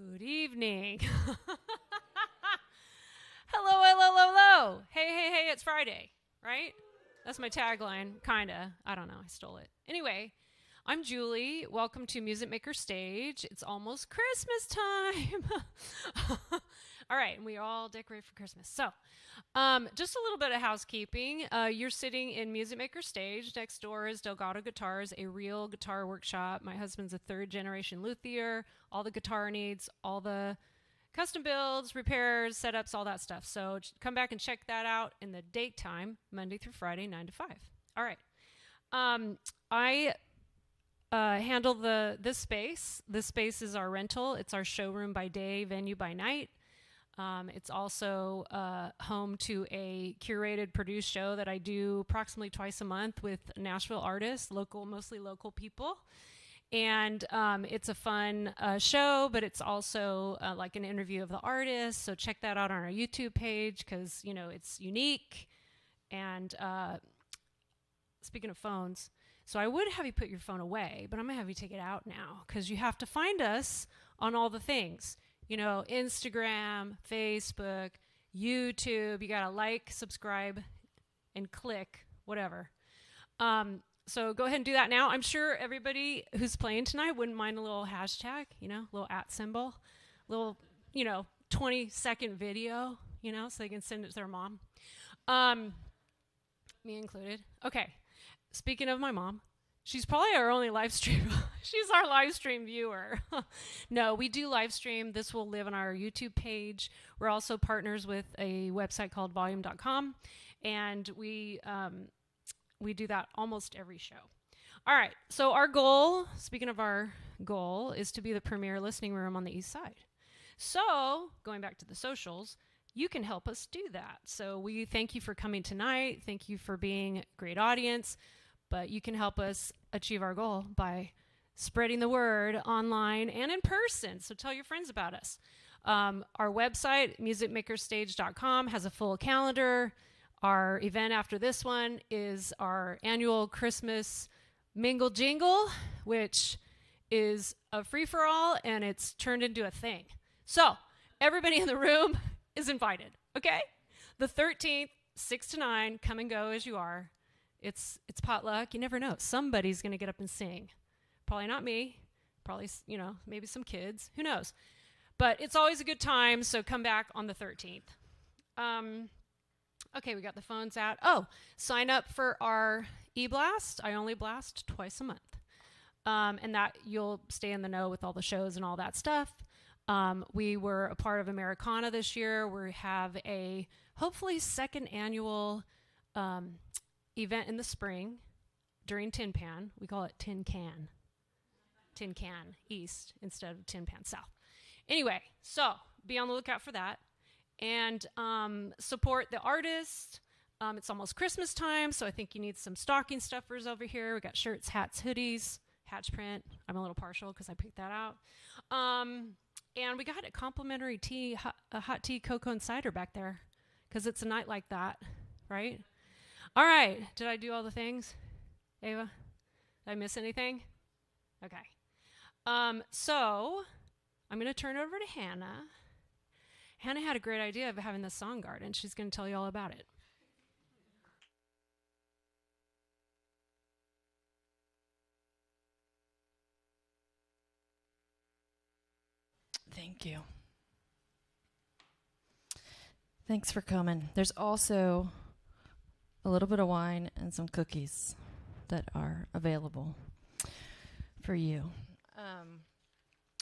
Good evening. Hello, hello, hello, hello. Hey, it's Friday, right? That's my tagline, kinda. I don't know, I stole it. Anyway, I'm Julie. Welcome to Music Maker Stage. It's almost Christmas time. All right, and we all decorate for Christmas. So, just a little bit of housekeeping. You're sitting in Music Maker Stage. Next door is Delgado Guitars, a real guitar workshop. My husband's a third-generation luthier. All the guitar needs, all the custom builds, repairs, setups, all that stuff. So come back and check that out in the daytime, Monday through Friday, 9 to 5. All right. I handle this space. This space is our rental. It's our showroom by day, venue by night. It's also home to a curated, produced show that I do approximately twice a month with Nashville artists, mostly local people. And it's a fun show, but it's also like an interview of the artist. So check that out on our YouTube page because, you know, it's unique. And speaking of phones, so I would have you put your phone away, but I'm going to have you take it out now because you have to find us on all the things. You know, Instagram, Facebook, YouTube. You got to like, subscribe, and click, whatever. So go ahead and do that now. I'm sure everybody who's playing tonight wouldn't mind a little hashtag, you know, little @ symbol, little, 20-second video, so they can send it to their mom. Me included. Okay. Speaking of my mom, she's probably our only live stream. She's our live stream viewer. No, we do live stream. This will live on our YouTube page. We're also partners with a website called volume.com, and we do that almost every show. All right, so our goal, speaking of our goal, is to be the premier listening room on the East Side. So, going back to the socials, you can help us do that. So we thank you for coming tonight. Thank you for being a great audience. But you can help us achieve our goal by spreading the word online and in person. So tell your friends about us. Our website, musicmakerstage.com, has a full calendar. Our event after this one is our annual Christmas Mingle Jingle, which is a free-for-all, and it's turned into a thing. So everybody in the room is invited, okay? The 13th, 6 to 9, come and go as you are. It's potluck. You never know. Somebody's going to get up and sing. Probably not me. Probably, maybe some kids. Who knows? But it's always a good time, so come back on the 13th. Okay, we got the phones out. Oh, sign up for our e-blast. I only blast twice a month. And that you'll stay in the know with all the shows and all that stuff. We were a part of Americana this year. We have a hopefully second annual event in the spring during Tin Pan. We call it Tin Can. Tin Can East instead of Tin Pan South. Anyway, so be on the lookout for that. And support the artist. It's almost Christmas time, so I think you need some stocking stuffers over here. We got shirts, hats, hoodies, hatch print. I'm a little partial because I picked that out. And we got a complimentary tea, a hot tea, cocoa, and cider back there because it's a night like that, right? All right. Did I do all the things, Ava? Did I miss anything? Okay. So I'm going to turn it over to Hannah. Hannah had a great idea of having this song garden. She's going to tell you all about it. Thank you. Thanks for coming. There's also a little bit of wine and some cookies that are available for you.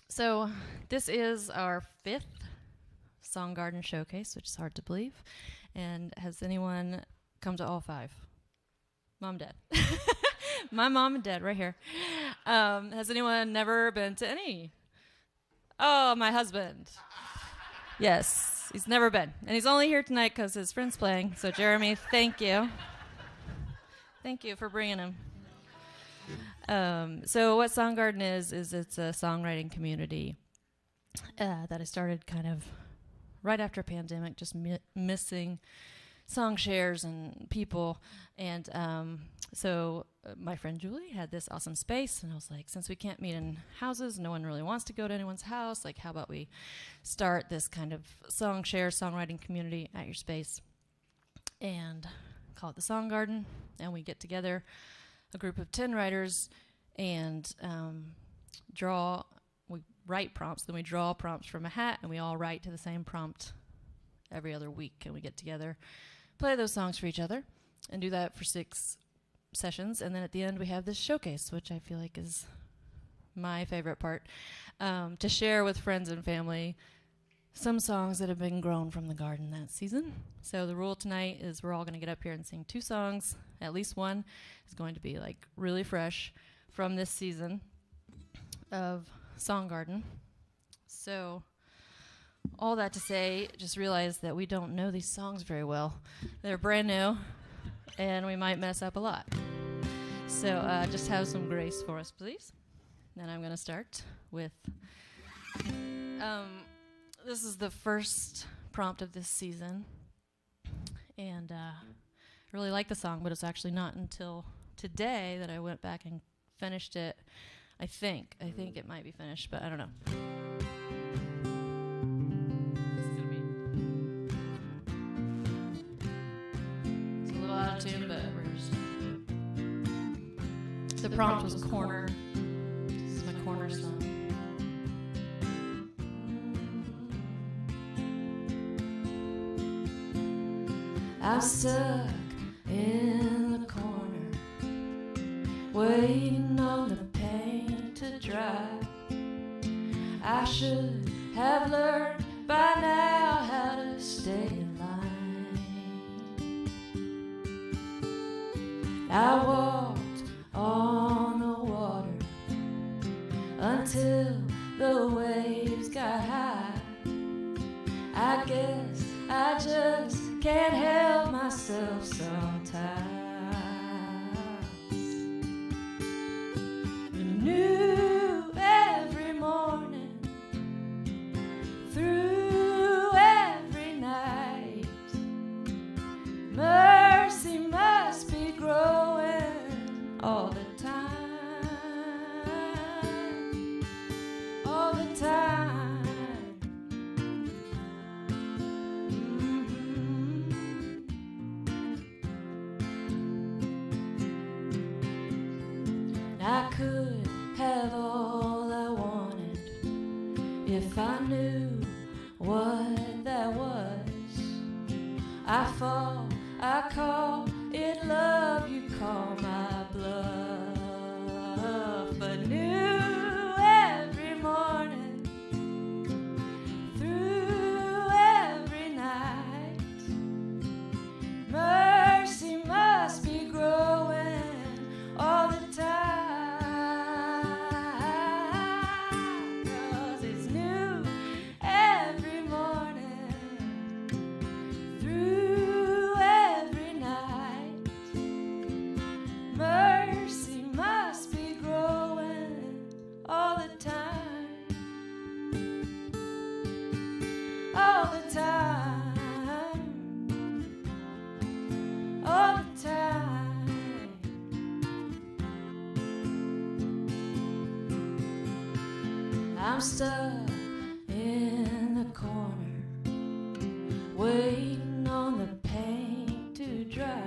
So this is our 5th Song Garden Showcase, which is hard to believe. And has anyone come to all 5? Mom, Dad. My mom and dad right here. Has anyone never been to any? Oh, my husband. Yes, he's never been. And he's only here tonight because his friend's playing. So, Jeremy, thank you. Thank you for bringing him. So what Song Garden is it's a songwriting community that I started kind of right after pandemic, just missing song shares and people. And so my friend Julie had this awesome space, and I was like, since we can't meet in houses, no one really wants to go to anyone's house, like how about we start this kind of song share, songwriting community at your space and call it the Song Garden. And we get together, a group of 10 writers, and we write prompts, then we draw prompts from a hat, and we all write to the same prompt every other week. And we get together, play those songs for each other, and do that for 6 sessions. And then at the end, we have this showcase, which I feel like is my favorite part, to share with friends and family some songs that have been grown from the garden that season. So the rule tonight is we're all going to get up here and sing 2 songs. At least one is going to be like really fresh from this season of Song Garden. So all that to say, just realize that we don't know these songs very well. They're brand new, and we might mess up a lot. So just have some grace for us, please. Then I'm going to start with... this is the first prompt of this season, and I really like the song, but it's actually not until today that I went back and finished it. I think it might be finished, but I don't know. This is gonna be, it's a little out of tune, but we're just... The prompt was Corner. This is my Corner song. I'm stuck in the corner, waiting on the paint to dry. I should have learned by now how to stay in line. I walked on the water until the waves got high. I guess I just can't help myself sometimes. New every morning, through every night, mercy must be growing all the time, all the time. I could have all I wanted if I knew what that was. I fall, I call it love, you call my bluff. But new every morning, through every night, mercy must be growing all the time. I'm stuck in the corner, waiting on the paint to dry.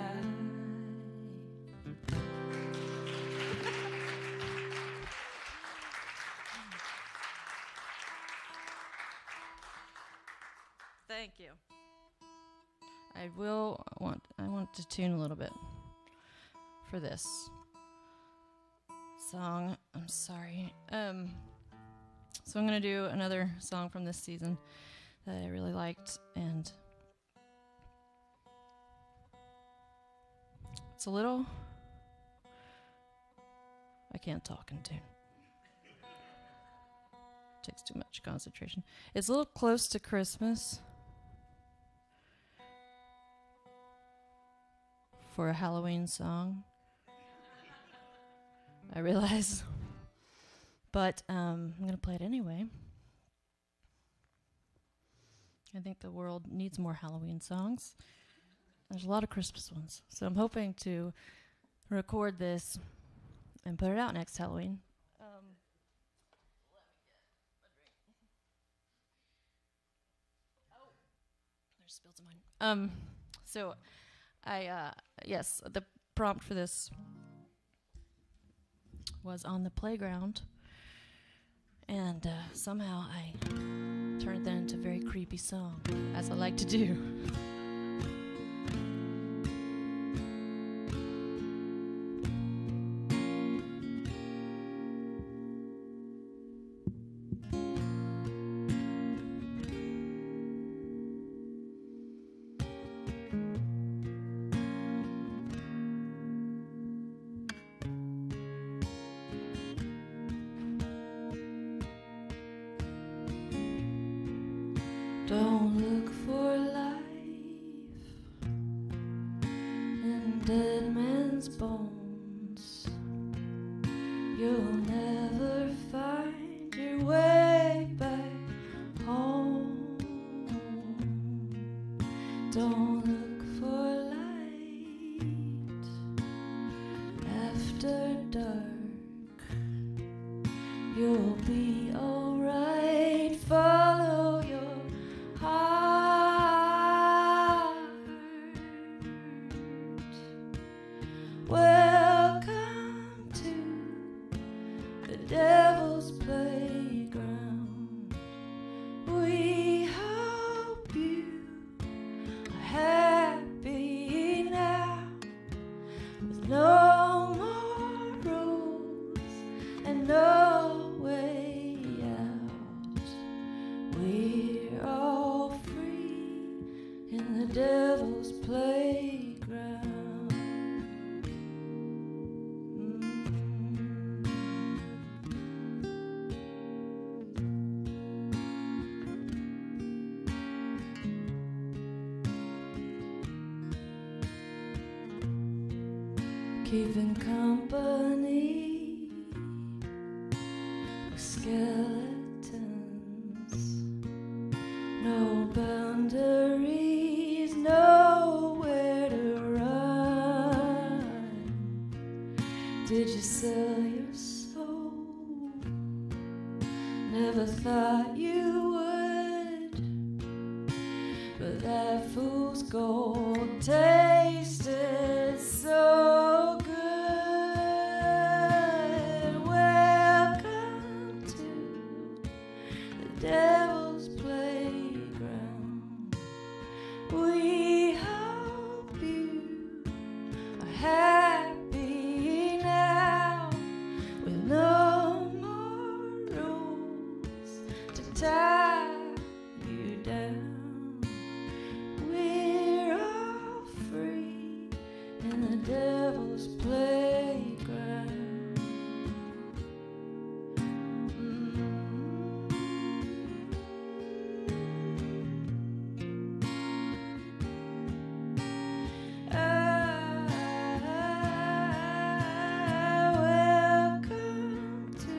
Thank you. I want to tune a little bit for this song. I'm sorry. So I'm going to do another song from this season that I really liked, and it's a little... I can't talk in tune. Takes too much concentration. It's a little close to Christmas for a Halloween song, I realize. But I'm going to play it anyway. I think the world needs more Halloween songs. There's a lot of Christmas ones. So I'm hoping to record this and put it out next Halloween. There's spills of mine. So yes, the prompt for this was on the playground, and somehow I turned that into a very creepy song, as I like to do. Don't look for life in dead man's bones. You'll never find your way back home. Don't look for light after dark. You'll be alright. Follow your heart. Welcome to the devil's playground. We hope you are happy now, with no more rules and no way out. We're all free in the devil's playground. Keeping company with skeletons. No boundaries, nowhere to run. Did you sell your soul? Never thought you would, but that fool's gold tasted so good. Welcome to the devil's playground. We hope you are happy now, with no more rules to tie you down. We're all free in the devil's playground. Welcome to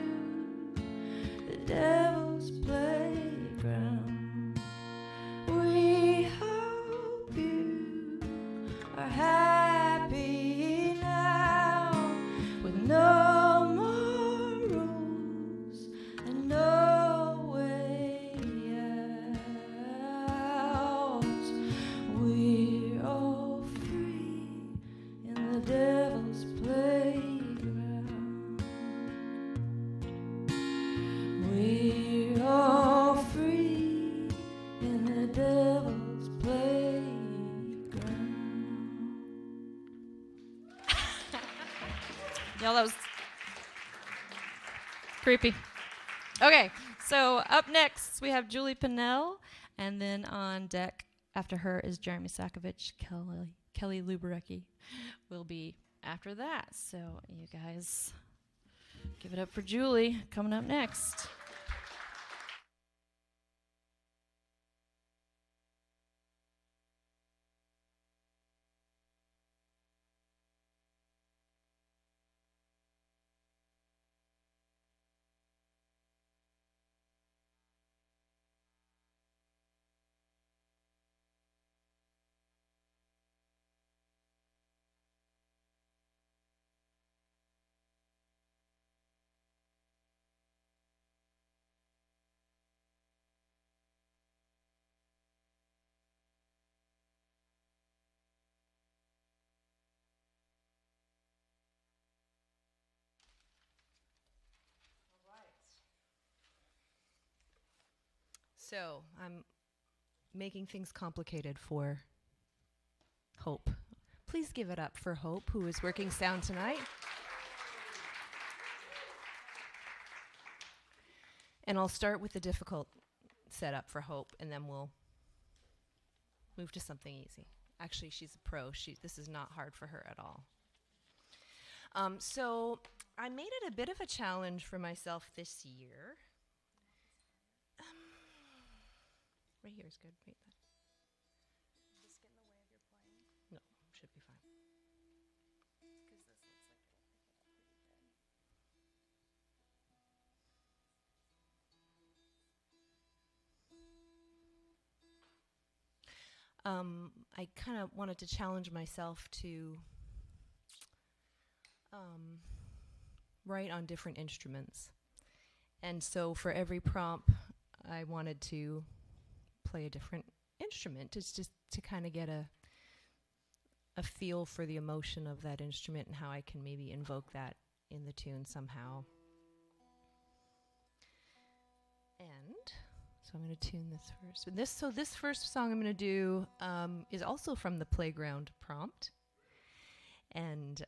the devil's playground. We hope you are happy now, with no more rules and no way out. We're all free in the devil's playground. We're all free in the devil's playground. Y'all, that was creepy. Okay, so up next we have Julie Pinnell, and then on deck after her is Jeremy Sakovich. Kelly Luberecki will be after that. So you guys give it up for Julie coming up next. So I'm making things complicated for Hope. Please give it up for Hope, who is working sound tonight. And I'll start with the difficult setup for Hope, and then we'll move to something easy. Actually, she's a pro. This is not hard for her at all. So I made it a bit of a challenge for myself this year. Right here is good. Right there. Does this get in the way of your playing? No, should be fine. Because this looks like it'll pick it up pretty good. I kind of wanted to challenge myself to write on different instruments. And so for every prompt, I wanted to play a different instrument, just to kind of get a feel for the emotion of that instrument and how I can maybe invoke that in the tune somehow. And so I'm going to tune this first. And this first song I'm going to do is also from the Playground prompt. And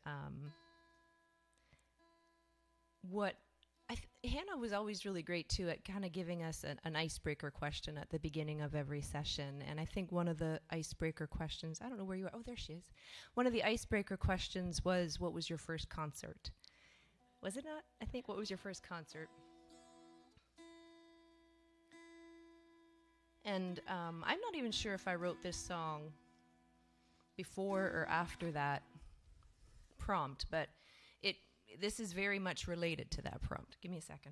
Hannah was always really great too at kind of giving us an icebreaker question at the beginning of every session. And I think one of the icebreaker questions, I don't know where you are. Oh, there she is. One of the icebreaker questions was, what was your first concert? Was it not? I think, what was your first concert? And I'm not even sure if I wrote this song before or after that prompt, but this is very much related to that prompt. Give me a second.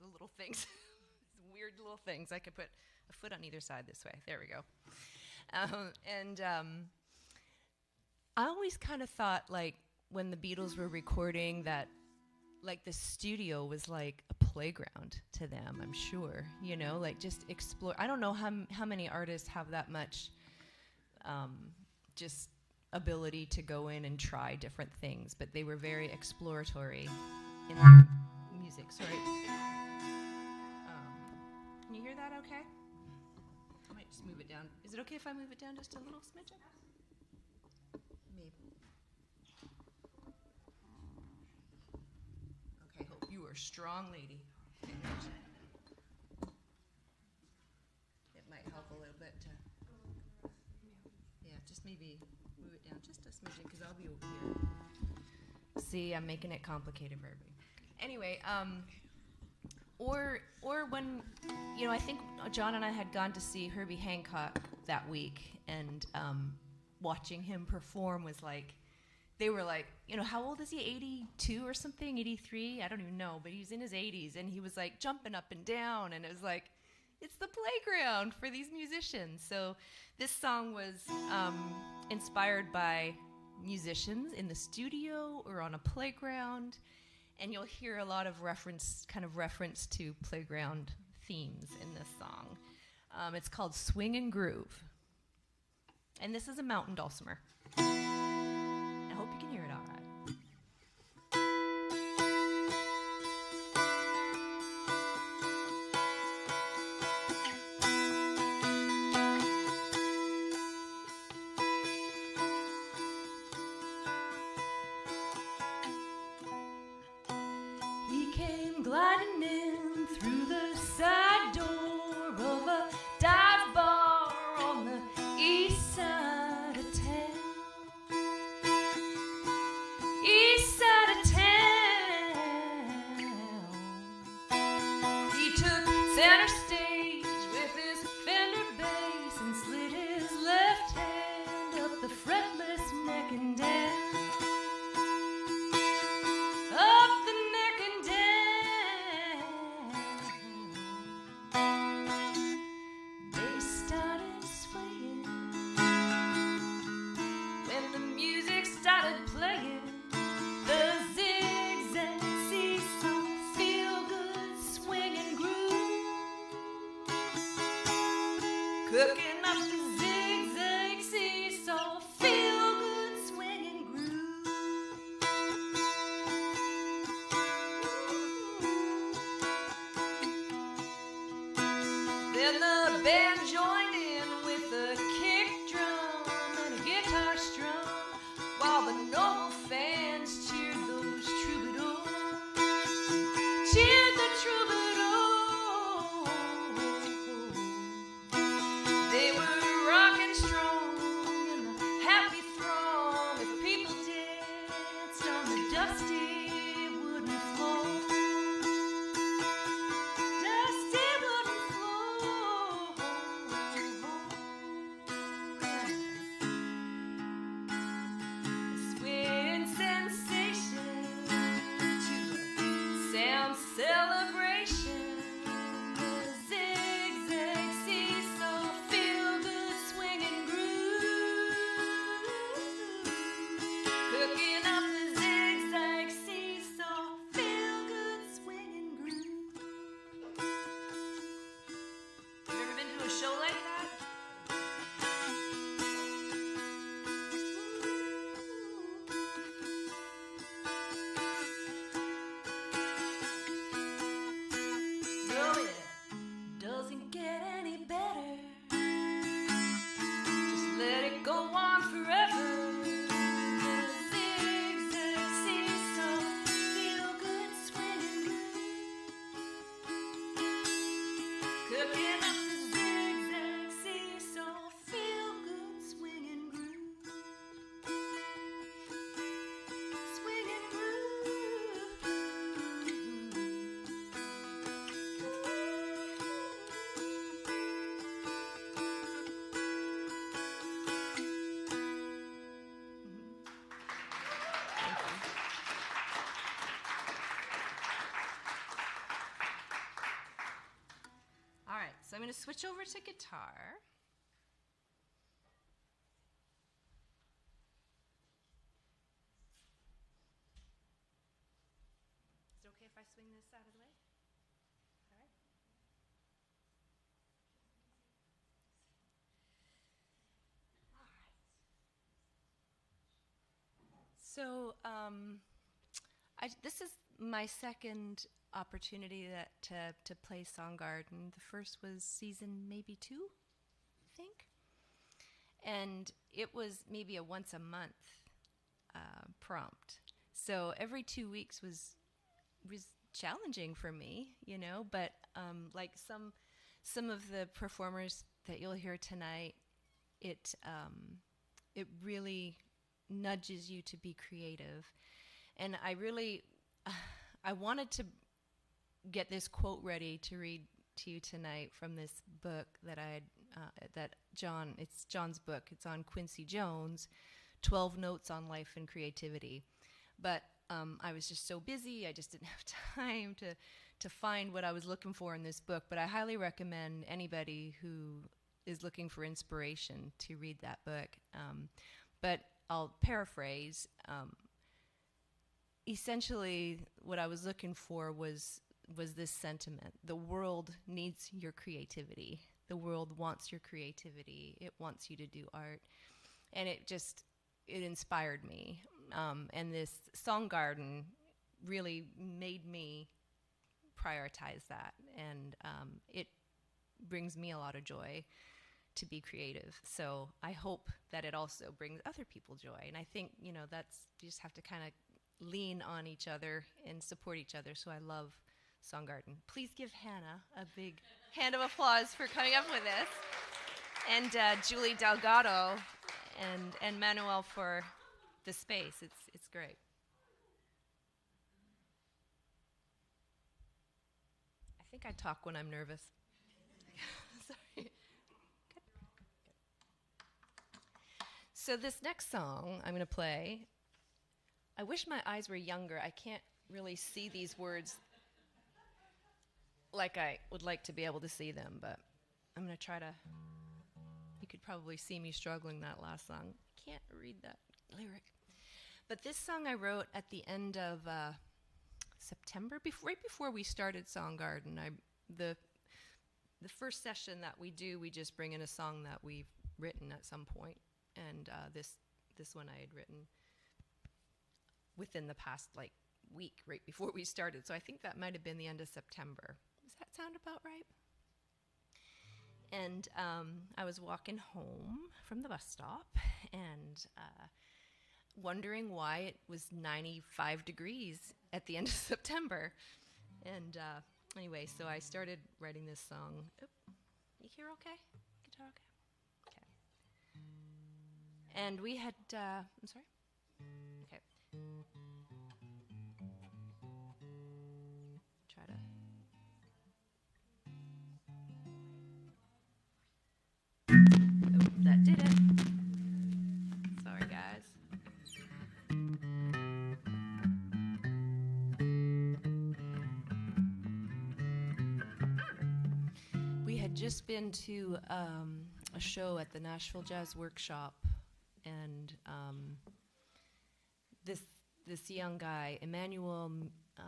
The little things, weird little things. I could put a foot on either side this way. There we go. I always kind of thought, like, when the Beatles were recording, that like the studio was like a playground to them, I'm sure, you know, like just explore. I don't know how many artists have that much just ability to go in and try different things, but they were very exploratory in their music. Sorry. Can you hear that okay? I might just move it down. Is it okay if I move it down just a little smidgen? Maybe. Okay, Hope, you are a strong lady. Okay, it might help a little bit to, yeah, just maybe move it down just a smidgen, because I'll be over here. See, I'm making it complicated for everybody. Anyway, or when, you know, I think John and I had gone to see Herbie Hancock that week, and watching him perform was like, they were like, you know, how old is he, 82 or something, 83? I don't even know, but he's in his 80s, and he was like jumping up and down, and it was like, it's the playground for these musicians. So this song was inspired by musicians in the studio or on a playground, and you'll hear a lot of reference to playground themes in this song. It's called Swing and Groove, and this is a mountain dulcimer. I hope you can hear it all right. He came gliding in through the side door of a dive bar on the east side of town. East side of town. He took center stage with his Fender bass and slid his left hand up the fretless neck and down. Up the neck and down. They started swaying when the music started playing. The zigzag seesaw, feel good swing and groove. Cooking up the zigzag seesaw, feel good swing and groove. dusty wooden floor. Dusty wooden floor. Swinging sensation to a sound celebration. Zigzag seesaw, feel good swinging groove. Cooking up the zigzag seesaw, feel good swinging groove. Have you ever been to a show like that? No, it doesn't get any better. Just let it go on forever. Zigzag seesaw, feel good swinging groove. Cooking up the zigzag seesaw, feel good swinging groove. Swinging groove. All right, so I'm going to switch over to guitar. Is it okay if I swing this out of the way? All right. So, this is my second opportunity to play Songgarden. The first was season maybe 2, I think. And it was maybe a once a month prompt. So every 2 weeks was challenging for me, you know, but like some of the performers that you'll hear tonight, it really nudges you to be creative. And I wanted to get this quote ready to read to you tonight from this book that it's John's book. It's on Quincy Jones, 12 Notes on Life and Creativity. But I was just so busy, I just didn't have time to find what I was looking for in this book. But I highly recommend anybody who is looking for inspiration to read that book. But I'll paraphrase. Essentially, what I was looking for was this sentiment: the world needs your creativity. The world wants your creativity. It wants you to do art, and it inspired me. And this Songgarden really made me prioritize that, and it brings me a lot of joy to be creative. So I hope that it also brings other people joy. And I think, you just have to kind of lean on each other and support each other. So I love Songgarden. Please give Hannah a big hand of applause for coming up with this. And Julie Delgado and Manuel for the space. It's great. I think I talk when I'm nervous. Sorry. Good. So this next song I'm going to play, I wish my eyes were younger. I can't really see these words like I would like to be able to see them, but I'm going to try to. You could probably see me struggling that last song. I can't read that lyric. But this song I wrote at the end of September, right before we started Songgarden. The first session that we do, we just bring in a song that we've written at some point, and this one I had written within the past week, right before we started. So I think that might have been the end of September. Does that sound about right? And I was walking home from the bus stop and wondering why it was 95 degrees at the end of September. And anyway, so I started writing this song. Oop, you hear okay? Guitar okay? Okay. And we had, I'm sorry? Okay. just been to a show at the Nashville Jazz Workshop, and this young guy, Emmanuel, I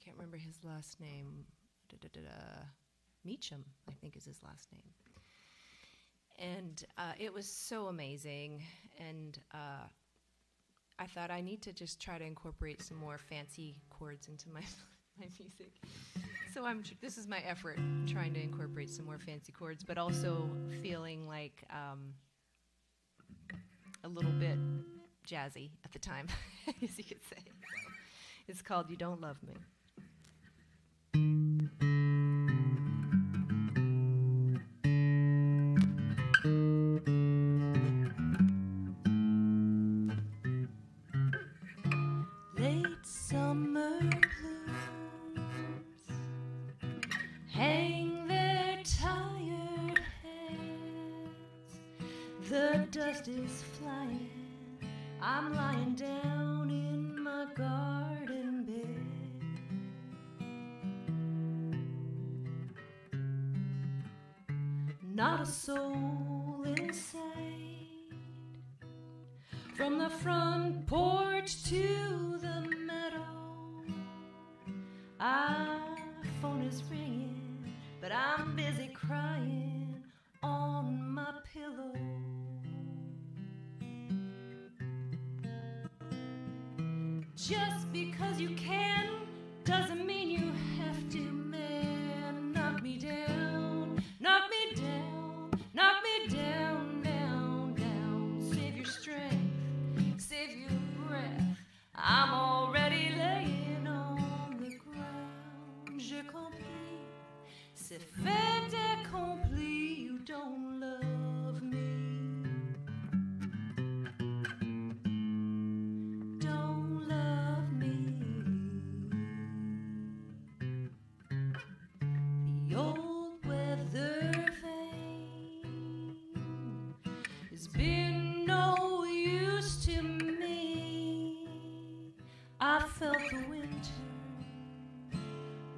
can't remember his last name. Meacham, I think is his last name. And it was so amazing, and I thought I need to just try to incorporate some more fancy chords into my my music. So this is my effort, trying to incorporate some more fancy chords, but also feeling like a little bit jazzy at the time, as you could say. So it's called You Don't Love Me. Late summer blues hang their tired heads. The dust is flying. I'm lying down in my garden bed. Not a soul in sight. From the front porch to the meadow, iPhone is ringing, but I'm busy crying on my pillow. Just because you can doesn't mean you have to, man. Knock me down, knock me down, knock me down, down, down. Save your strength, save your breath. I'm already laying on the ground. J'ai compris, c'est fait accompli. You don't love me. Don't love me. The old weather vane has been no use to me. I felt the winter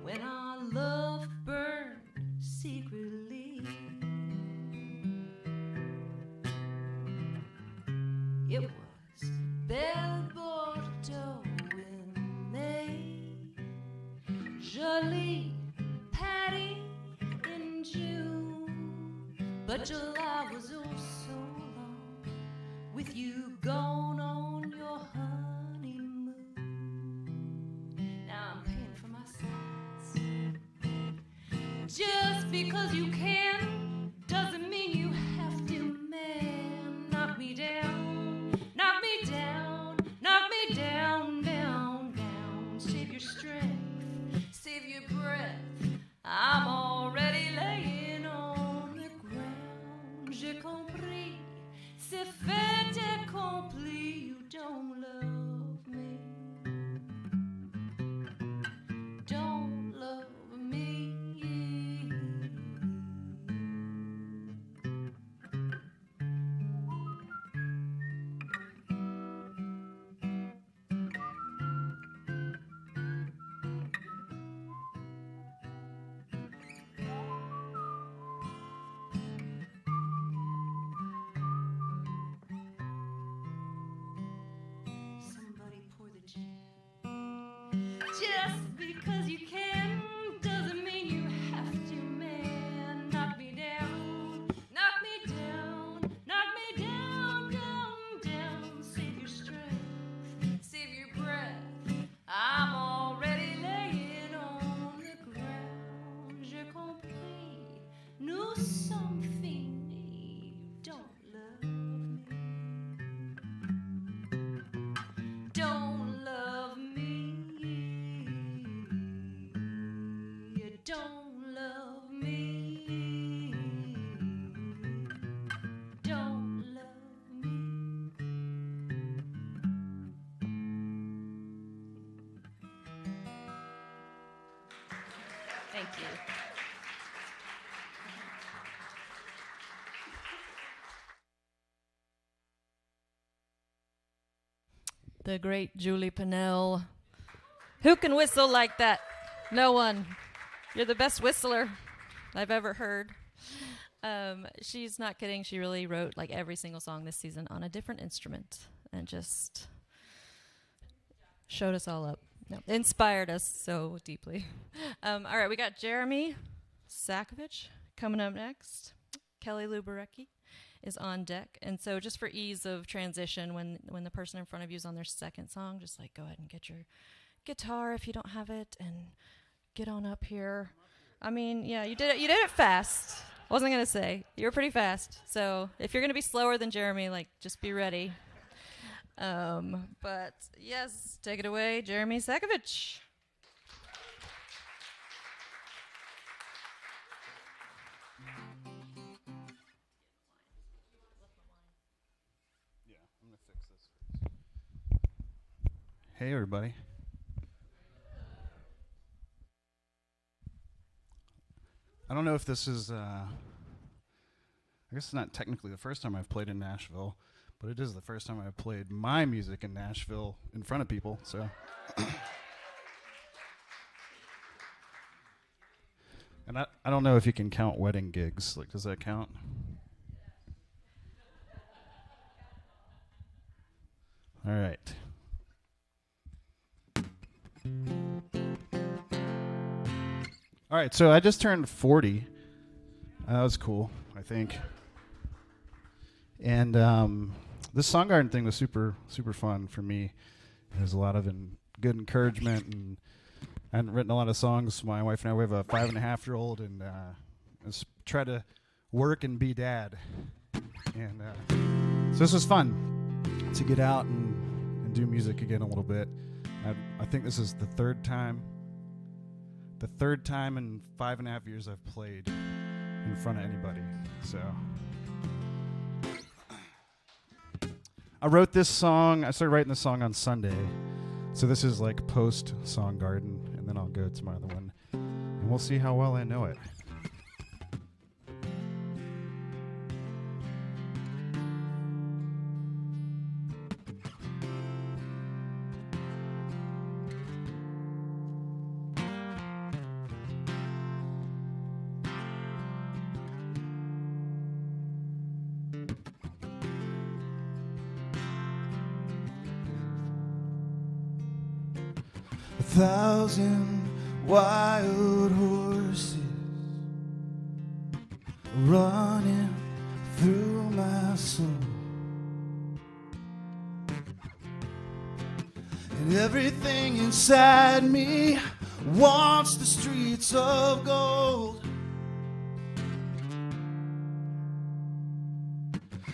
when our love burned secretly. It was Belle Bordeaux in May, Jolie Patty in June, but July was oh so long, with you gone on your honeymoon. Now I'm paying for my sins. Just because you can doesn't mean you have to, man. Knock me down, knock me down, knock me down, down, down. Save your strength, save your breath. I'm already laying on the ground. J'ai compris, c'est fait accompli. You don't love me. Don't love me. Somebody pour the gin. Just because you can doesn't mean you have to, man. Knock me down, knock me down, knock me down, down, down. Save your strength, save your breath. I'm already laying on the ground. J'ai compris, nous sommes finis. You don't love me. Don't love me. You don't love me. Don't love me. Thank you. The great Julie Pinnell. Who can whistle like that? No one. You're the best whistler I've ever heard. She's not kidding. She really wrote like every single song this season on a different instrument and just showed us all up. No, inspired us so deeply. All right, we got Jeremy Sakovic coming up next. Kelly Lubarecki is on deck. And so just for ease of transition, when the person in front of you is on their second song, just like go ahead and get your guitar if you don't have it and get on up here. I mean, yeah, you did it fast. Wasn't going to say. You were pretty fast. So if you're going to be slower than Jeremy, like, just be ready. But yes, take it away, Jeremy Sakovic. Yeah, I'm going to fix this first. Hey, everybody. I don't know if this is, I guess it's not technically the first time I've played in Nashville, but it is the first time I've played my music in Nashville in front of people, so. And I don't know if you can count wedding gigs. Like, does that count? All right. All right, so I just turned 40. That was cool, I think. And this Songgarden thing was super, super fun for me. There's a lot of good encouragement, and I hadn't written a lot of songs. My wife and I, we have a 5.5-year-old, and just try to work and be dad. And so this was fun to get out and do music again a little bit. I think this is the third time in 5.5 years I've played in front of anybody. So I wrote this song. I started writing this song on Sunday. So this is like post Songgarden, and then I'll go to my other one, and we'll see how well I know it. 1,000 wild horses running through my soul, and everything inside me wants the streets of gold.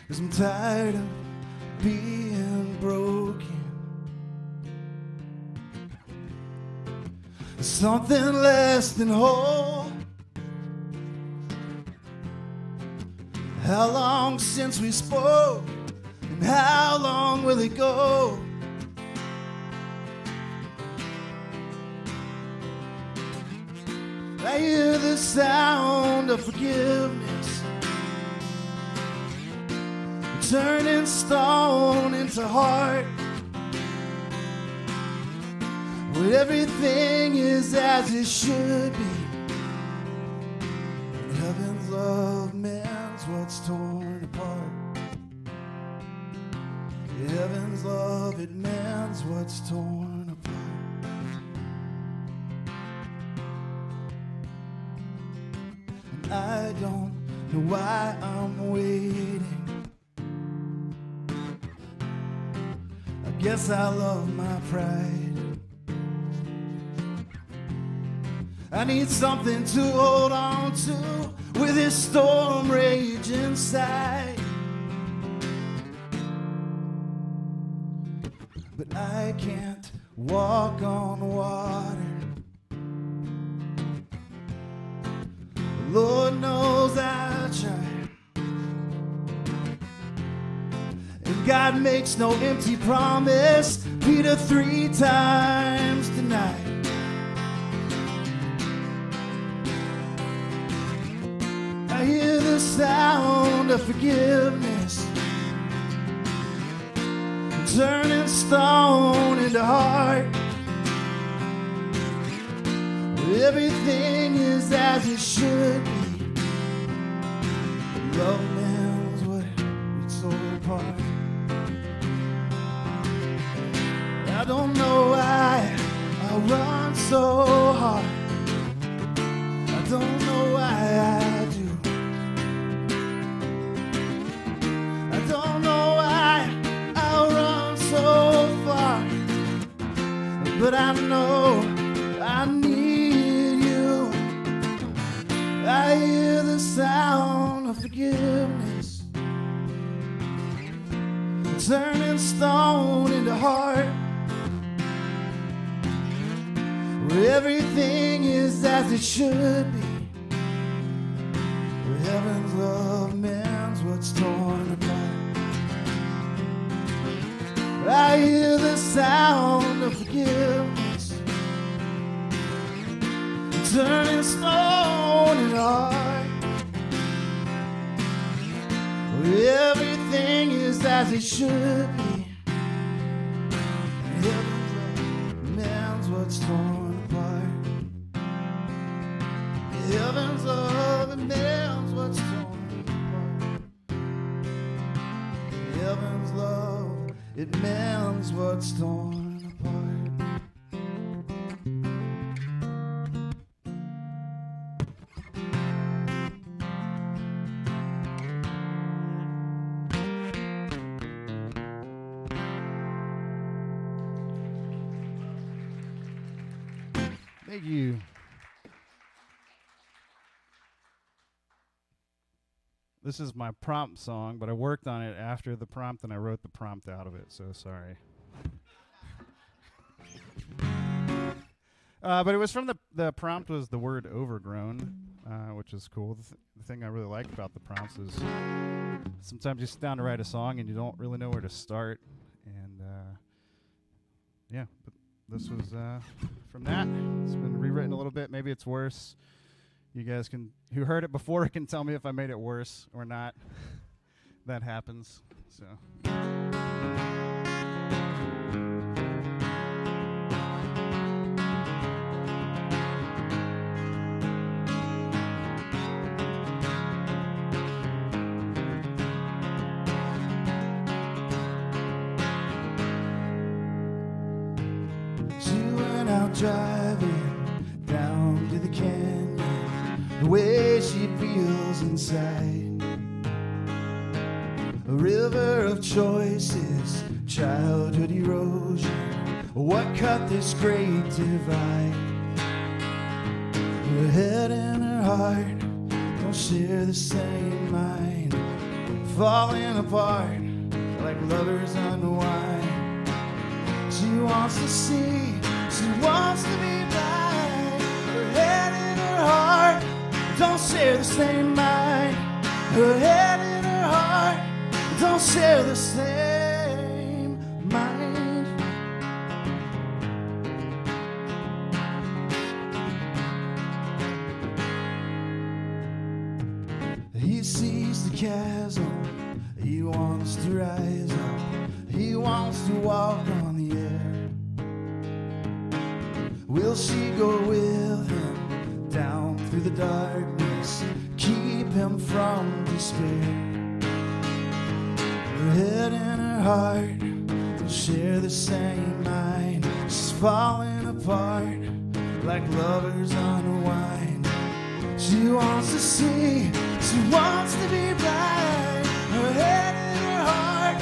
'Cause I'm tired of being broken. Something less than whole. How long since we spoke, and how long will it go? I hear the sound of forgiveness, turning stone into heart. When everything is as it should be, and heaven's love mends what's torn apart. Heaven's love, it mends what's torn apart. And I don't know why I'm waiting. I guess I love my pride. I need something to hold on to with this storm rage inside. But I can't walk on water. Lord knows I try. And God makes no empty promise. Peter 3 times denied. I hear the sound of forgiveness, turning stone into heart. where everything is as it should be. Love man's what it's all apart. I don't know why I run so hard. I don't know why I do. I don't know why I run so far. But I know I need you. I hear the sound of forgiveness, turning stone into heart, where everything is as it should be, where heaven's love mends what's torn apart. I hear the sound of forgiveness, turning stone into heart, where everything is as it should be. Heaven's love mends what's torn apart. Heaven's love mends what's torn apart. Heaven's love, it mends what's torn apart. Thank you. This is my prompt song, but I worked on it after the prompt and I wrote the prompt out of it, so sorry. But it was from the prompt was the word overgrown, which is cool. The thing I really like about the prompts is sometimes you sit down to write a song and you don't really know where to start. And yeah, but this was from that. It's been rewritten a little bit. Maybe it's worse. You guys who heard it before can tell me if I made it worse or not. That happens. So. She went out driving down to the canyon, the way she feels inside. A river of choices, childhood erosion, what cut this great divide? Her head and her heart don't share the same mind, falling apart like lovers unwind. She wants to see, she wants to be blind. Her head and her heart don't share the same mind. Her head and her heart don't share the same mind. He sees the chasm, he wants to rise up, he wants to walk on the air. Will she go with him down through the darkness, keep him from despair? Her head and her heart don't share the same mind. She's falling apart like lovers unwind. She wants to see, she wants to be blind. Her head and her heart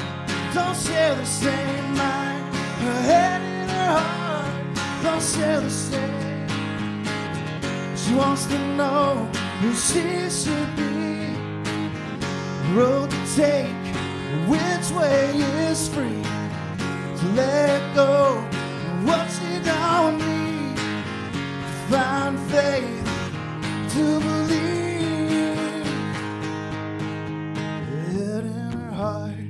don't share the same mind. Her head and her heart don't share the same. She wants to know who she should be, the road to take, which way is free, to let go of what she don't need, to find faith, to believe. Her head and her heart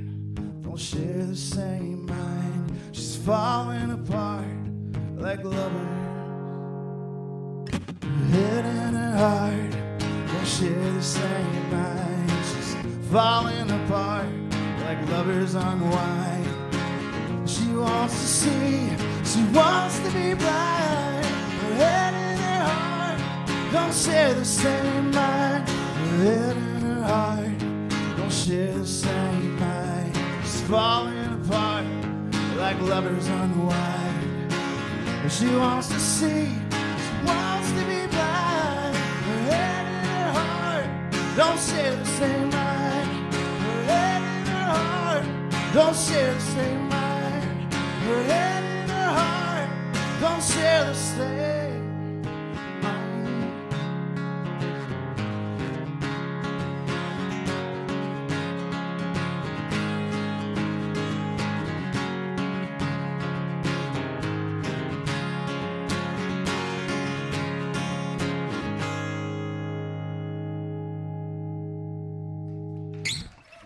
don't share the same mind. She's falling apart like lovers. Her head and her heart don't share the same mind. She's falling apart like lovers unwind. She wants to see, she wants to be blind. Her head and her heart don't share the same mind. Her head and her heart don't share the same mind. She's falling apart like lovers unwind. And she wants to see, she wants to be blind. Her head and her heart don't share the same mind. Her head and her heart don't share the same mind. Her head and her heart don't share the same mind.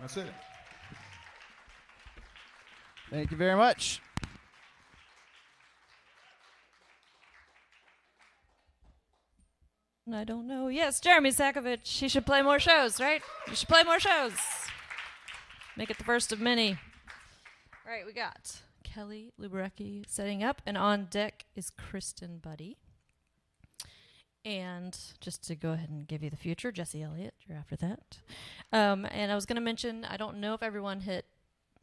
That's it. Thank you very much. I don't know. Yes, Jeremy Sakovich. He should play more shows, right? You should play more shows. Make it the first of many. All right, we got Kelly Lubarecki setting up, and on deck is Kristen Buddy. And just to go ahead and give you the future, Jesse Elliott, you're after that. And I was going to mention, I don't know if everyone hit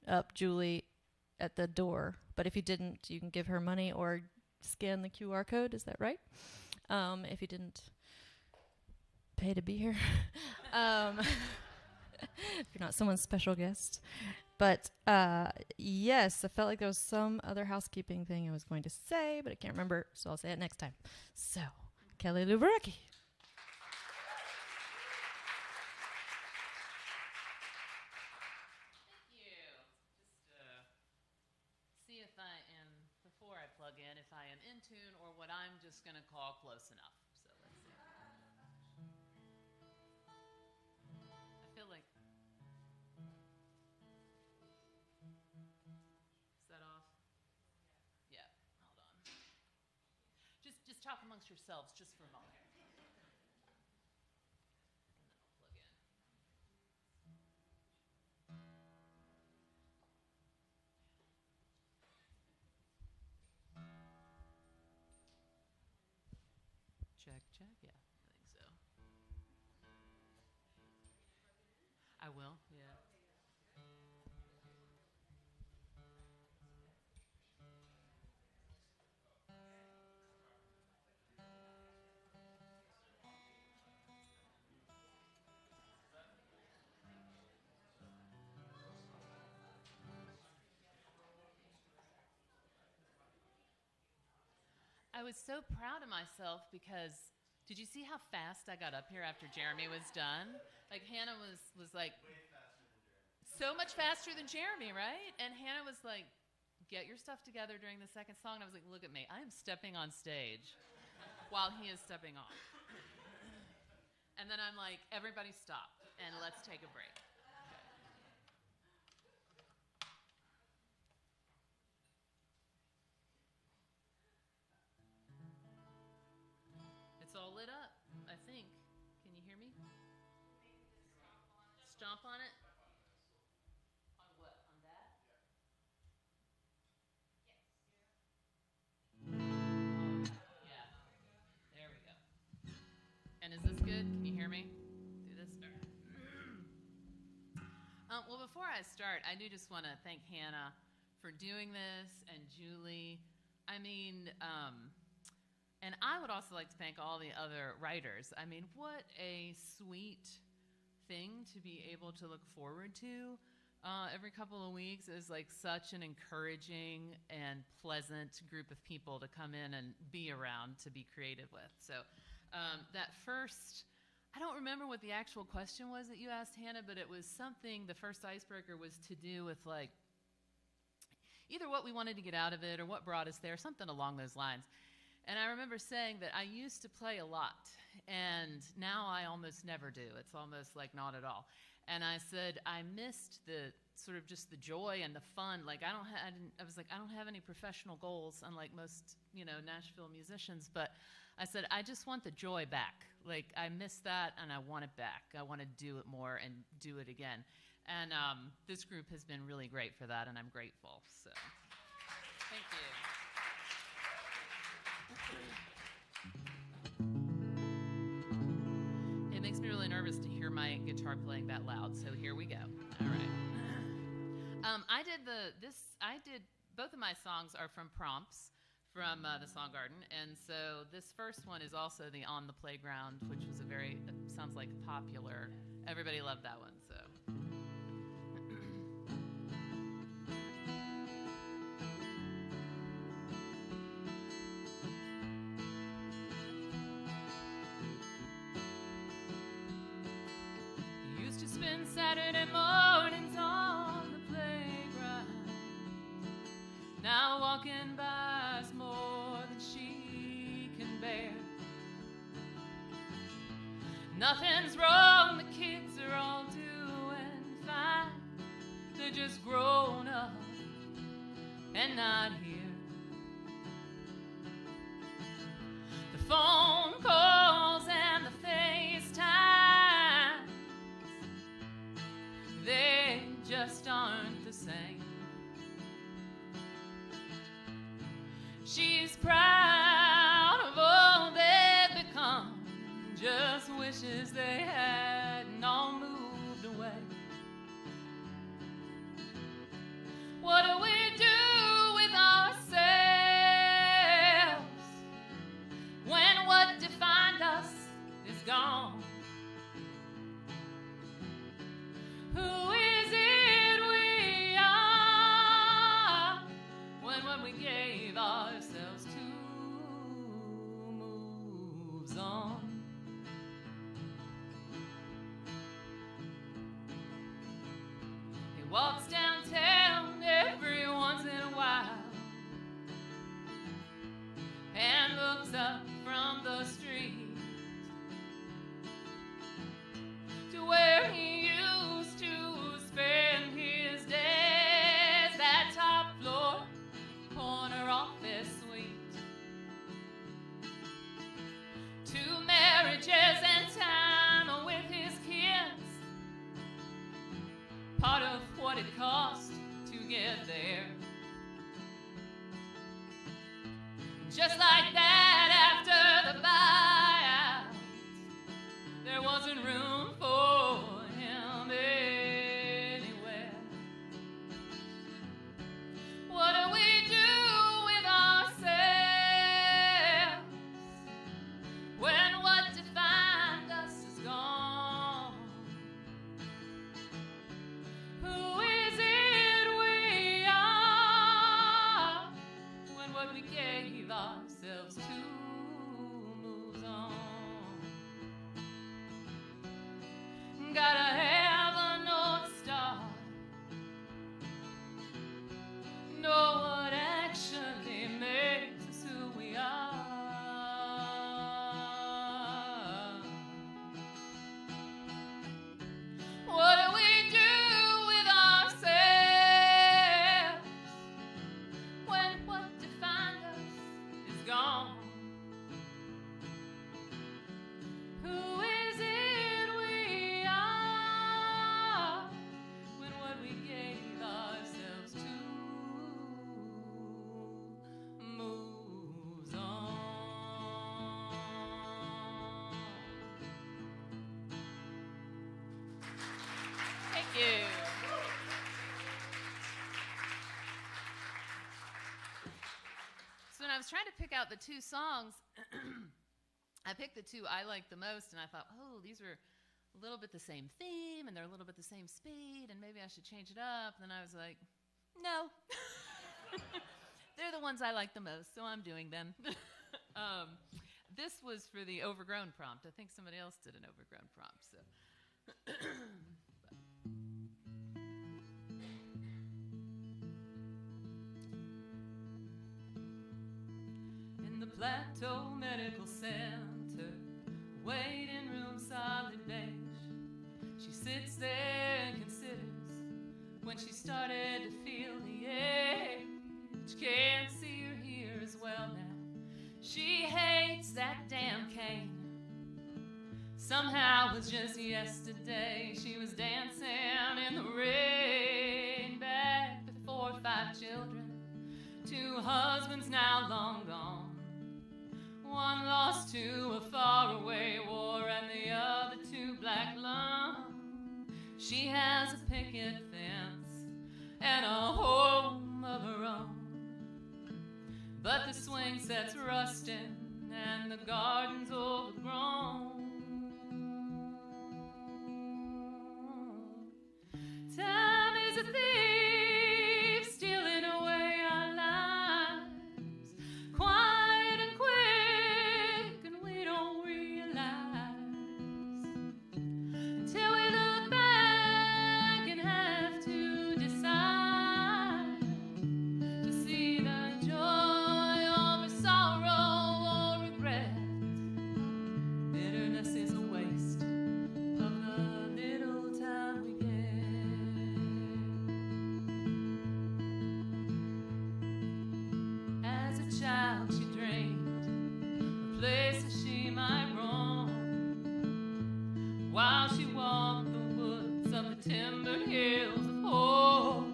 up Julie at the door, but if you didn't, you can give her money or scan the QR code. Is that right? If you didn't pay to be here. If you're not someone's special guest. But yes, I felt like there was some other housekeeping thing I was going to say, but I can't remember, so I'll say it next time. So, Kelly Lubarecki. See if I am, before I plug in, if I am in tune or what I'm just going to call close enough. So let's see. I feel like. Is that off? Yeah, hold on. Just talk amongst yourselves just for a moment. And then I'll plug in. Check, check. Yeah, I think so. I will, yeah. I was so proud of myself because did you see how fast I got up here after Jeremy was done? Like Hannah was like way faster than Jeremy. So much faster than Jeremy, right? And Hannah was like, get your stuff together during the second song. And I was like, look at me. I am stepping on stage while he is stepping off. And then I'm like, everybody stop and let's take a break. It's all lit up, I think. Can you hear me? Stomp on it? On what? On that? Yeah. There we go. And is this good? Can you hear me? Do this? Well, before I start, I do just want to thank Hannah for doing this and Julie. I mean, and I would also like to thank all the other writers. I mean, what a sweet thing to be able to look forward to every couple of weeks. It was like such an encouraging and pleasant group of people to come in and be around to be creative with. So that first, I don't remember what the actual question was that you asked, Hannah, but it was something, the first icebreaker was to do with like either what we wanted to get out of it or what brought us there, something along those lines. And I remember saying that I used to play a lot, and now I almost never do. It's almost like not at all. And I said I missed the sort of just the joy and the fun. Like I was like, I don't have any professional goals, unlike most, Nashville musicians. But I said I just want the joy back. Like I miss that, and I want it back. I want to do it more and do it again. And this group has been really great for that, and I'm grateful. So thank you. nervous to hear my guitar playing that loud, so here we go. All right. Both of my songs are from prompts from the Song Garden, and so this first one is also the On the Playground, which was sounds like popular. Everybody loved that one, so. Used to spend Saturday mornings on the playground. Now walking by is more than she can bear. Nothing's wrong, the kids are all doing fine. They're just grown up and not here. The phone calls and the FaceTime, they just aren't the same. She's proud of all they've become, just wishes they hadn't all moved away. What do we do with ourselves when what defined us is gone? Who is it we are when what we gave ourselves to moves on? He walks downtown every once in a while and looks up from the street to where he used to spend his days, that top floor corner office suite. 2 marriages and time with his kids, part of what it cost to get there. Just like that, after the buyout, there wasn't room for him anywhere. What do we do with ourselves when what defined us is gone? Who is it we are when what we gave ourselves to moves on? Gotta have a North Star, know what actually makes us who we are. What do we do with ourselves when what defined us is gone? Who is it we are when what we gave ourselves to moves on? Thank you. So when I was trying to pick out the 2 songs, I picked the 2 I liked the most, and I thought, oh, these are a little bit the same theme, and they're a little bit the same speed, and maybe I should change it up. And then I was like, no. They're the ones I like the most, so I'm doing them. This was for the overgrown prompt. I think somebody else did an overgrown prompt. So. In the Plateau Medical Center, waiting room solid beige, she sits there and considers when she started to feel the age. Can't see or hear as well now. She hates that damn cane. Somehow it was just yesterday she was dancing in the rain, back with 4 or 5 children, 2 husbands now long gone, 1 lost to a faraway war, and the other 2 black She has a picket fence and a home of her own. But the swing set's rusting and the garden's overgrown. Time is a thief stealing away our lives, quiet and quick, and we don't realize until we look back and have to decide to see the joy over sorrow or regret. Bitterness is a waste of the little time we get. As a child, she dreamed of places she might roam, while she walked the woods of the timbered hills of home.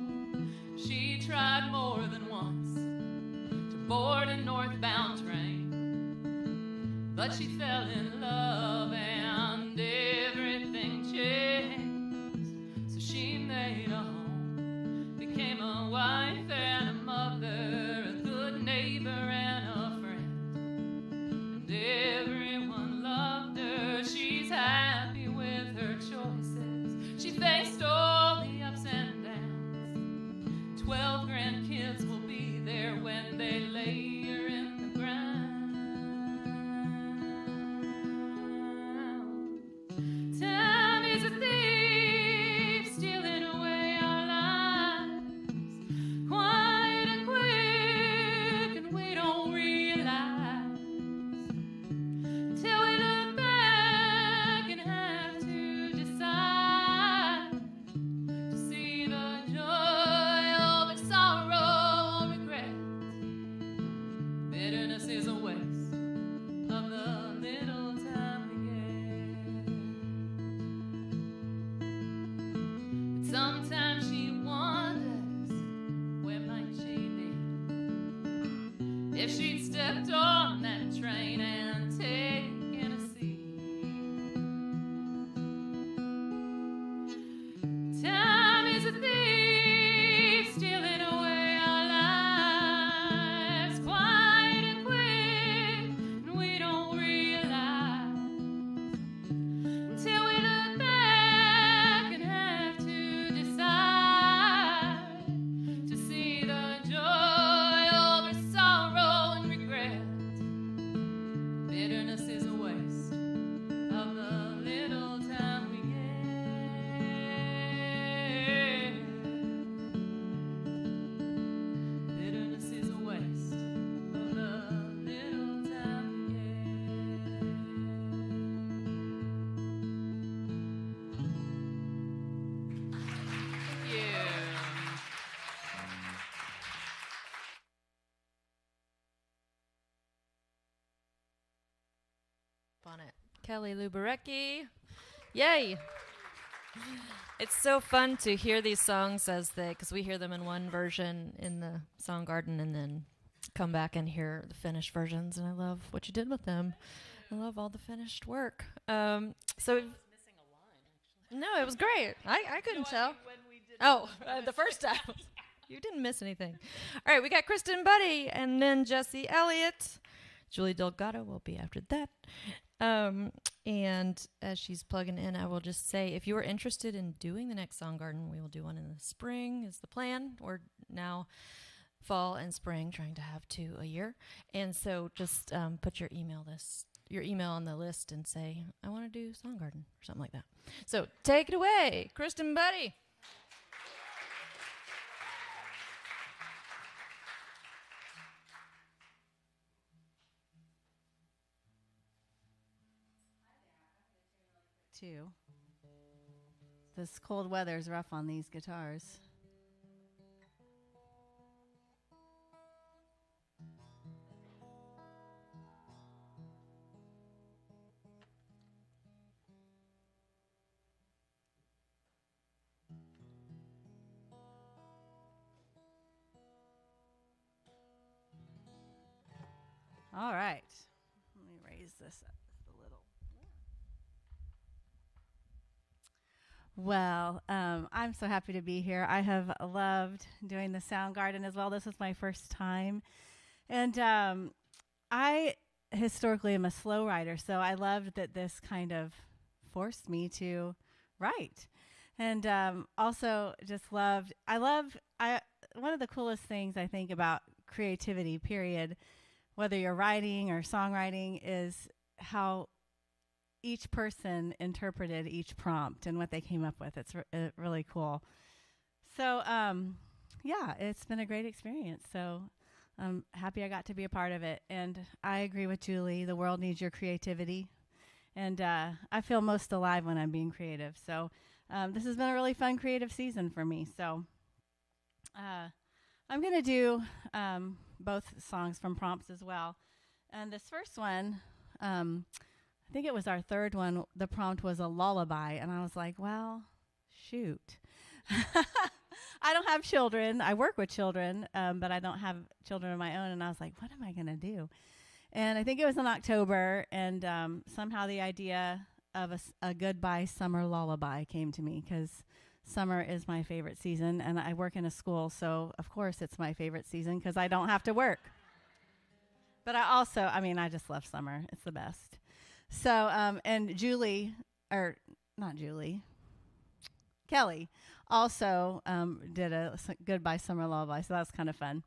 She tried more than once to board a northbound train, but she fell in love and everything changed. So she made a home, became a wife and a mother, a good neighbor and a friend, and everyone loved her. She's happy with her choices. She faced all the ups and downs. 12 grandkids will be there when they lay her in the ground. Time is a thief stealing away our lives, quiet and quick, and we don't realize till we look back and have to decide to see the joy over sorrow or regret. Bitterness is a waste of the little time we get. But sometimes she wonders, where might she be if she'd stepped on that train and taken a seat. Time is a thief stealing away our lives, quiet and quick, and we don't realize until we look back and have to decide to see the joy over sorrow and regret. Bitterness is a waste of the little time we get. Bitterness is a waste of the little time we get. Thank you. Bonnet. Kelly Lubarecki. Yay! It's so fun to hear these songs because we hear them in one version in the Song Garden and then come back and hear the finished versions, and I love what you did with them. I love all the finished work. So no, it was great. I couldn't tell. The first time. You didn't miss anything. All right, we got Kristen Buddy and then Jesse Elliott. Julie Delgado will be after that. And as she's plugging in, I will just say, if you are interested in doing the next Song Garden, we will do one in the spring is the plan. We're now fall and spring, trying to have 2 a year. And so just put your email on the list and say, I want to do Song Garden or something like that. So take it away, Kristen Buddy. Too. This cold weather is rough on these guitars. All right. Let me raise this up a little. Well, I'm so happy to be here. I have loved doing the Sound Garden as well. This is my first time. And I historically am a slow writer, so I loved that this kind of forced me to write. And also just one of the coolest things I think about creativity, period, whether you're writing or songwriting, is how each person interpreted each prompt and what they came up with. It's really cool. So, yeah, it's been a great experience. So I'm happy I got to be a part of it. And I agree with Julie. The world needs your creativity. And I feel most alive when I'm being creative. So this has been a really fun creative season for me. So I'm going to do both songs from prompts as well. And this first one, I think it was our third one. The prompt was a lullaby. And I was like, well, shoot. I don't have children. I work with children, but I don't have children of my own. And I was like, what am I going to do? And I think it was in October. And somehow the idea of a goodbye summer lullaby came to me because summer is my favorite season. And I work in a school. So, of course, it's my favorite season because I don't have to work. But I just love summer. It's the best. So, and Kelly also did a goodbye summer lullaby, so that's kind of fun.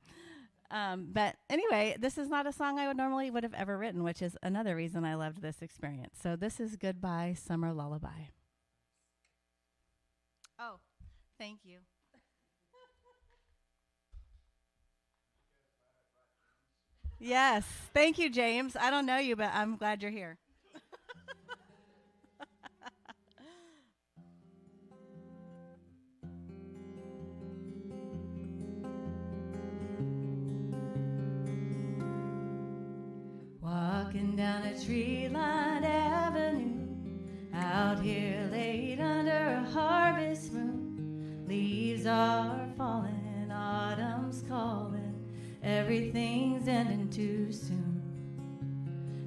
But anyway, this is not a song I would have ever written, which is another reason I loved this experience. So this is Goodbye Summer Lullaby. Oh, thank you. Yes, thank you, James. I don't know you, but I'm glad you're here. Walking down a tree-lined avenue, out here late under a harvest moon. Leaves are falling, autumn's calling, everything's ending too soon.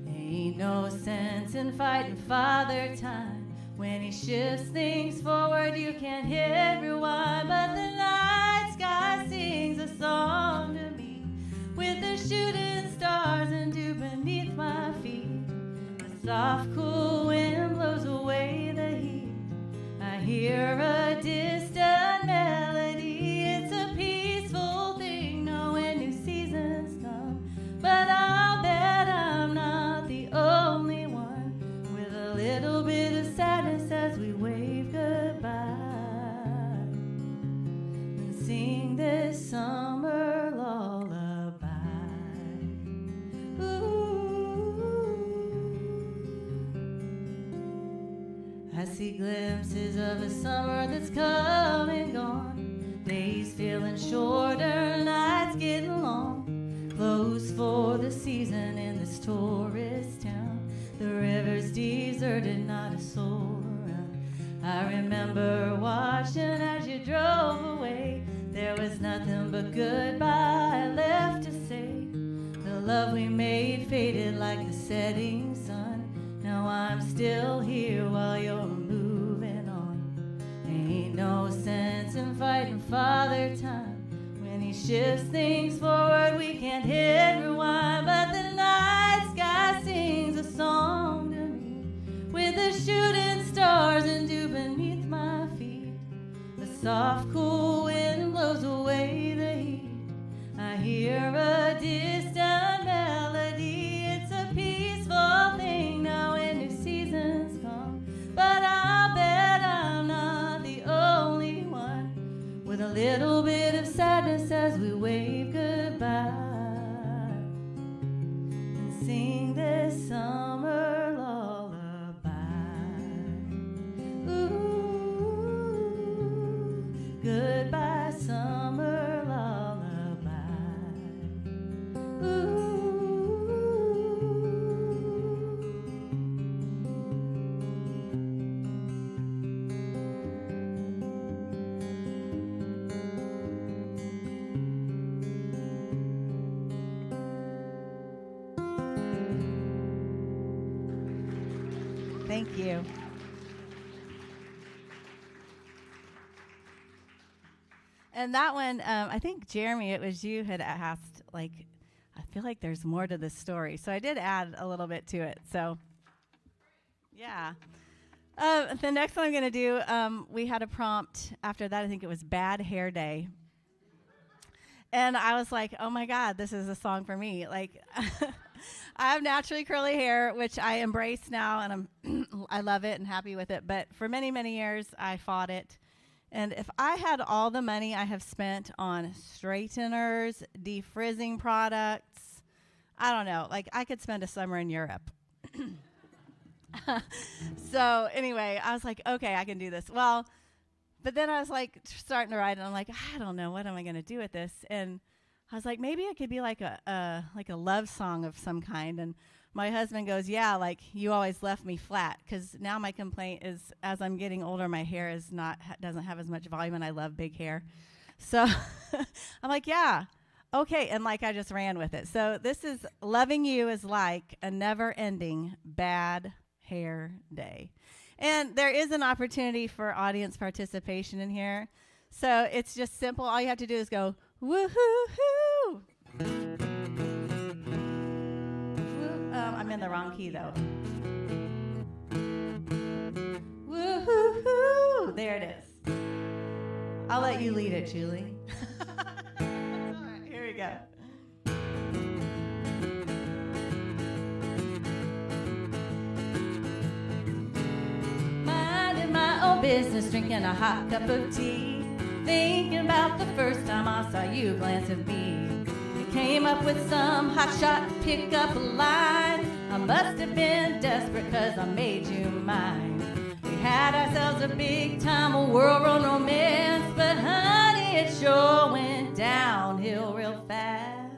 Ain't no sense in fighting Father Time. When he shifts things forward, you can't hit rewind. But the night sky sings a song to me, with the shooting stars and dew beneath my feet. A soft, cool wind blows away the heat. I hear a distant melody. It's a peaceful thing knowing new seasons come. But I'll bet I'm not the only one with a little bit of sadness as we wave goodbye and sing this summer lullaby. I see glimpses of a summer that's come and gone. Days feeling shorter, nights getting long. Closed for the season in this tourist town. The river's deserted, not a soul around. I remember watching as you drove away. There was nothing but goodbye left to say. The love we made faded like the setting sun. Now I'm still here while you're moving on. Ain't no sense in fighting Father Time. When he shifts things forward, we can't hit rewind. But the night sky sings a song to me, with the shooting stars and dew beneath my feet. A soft, cool wind blows away the heat. I hear a distant melody. It's a peaceful thing now when new seasons come. But I'll bet I'm not the only one with a little bit of sadness as we wave goodbye and sing this summer lullaby. Ooh, goodbye summer lullaby. Ooh. Thank you. And that one, I think, Jeremy, it was you had asked, like, I feel like there's more to this story. So I did add a little bit to it. So, yeah. The next one I'm going to do, we had a prompt after that. I think it was Bad Hair Day. And I was like, oh, my God, this is a song for me. Like, I have naturally curly hair, which I embrace now, and I love it and happy with it. But for many, many years, I fought it. And if I had all the money I have spent on straighteners, defrizzing products, I don't know, like I could spend a summer in Europe. So anyway, I was like, okay, I can do this. Well, but then I was like starting to write, and I'm like, I don't know, what am I going to do with this? And I was like, maybe it could be like a love song of some kind. And my husband goes, yeah, like you always left me flat, because now my complaint is as I'm getting older, my hair is doesn't have as much volume, and I love big hair. So I'm like, yeah, okay. And like I just ran with it. So this is Loving You is like a never-ending bad hair day. And there is an opportunity for audience participation in here. So it's just simple. All you have to do is go, woo-hoo-hoo. I'm in the wrong key, though. Woo-hoo-hoo. There it is. I'll let you lead it, Julie. All right, here we go. Minding my own business, drinking a hot cup of tea, thinking about the first time I saw you glance at me. Came up with some hotshot pickup line. I must have been desperate 'cause I made you mine. We had ourselves a big-time world-run romance, but honey, it sure went downhill real fast.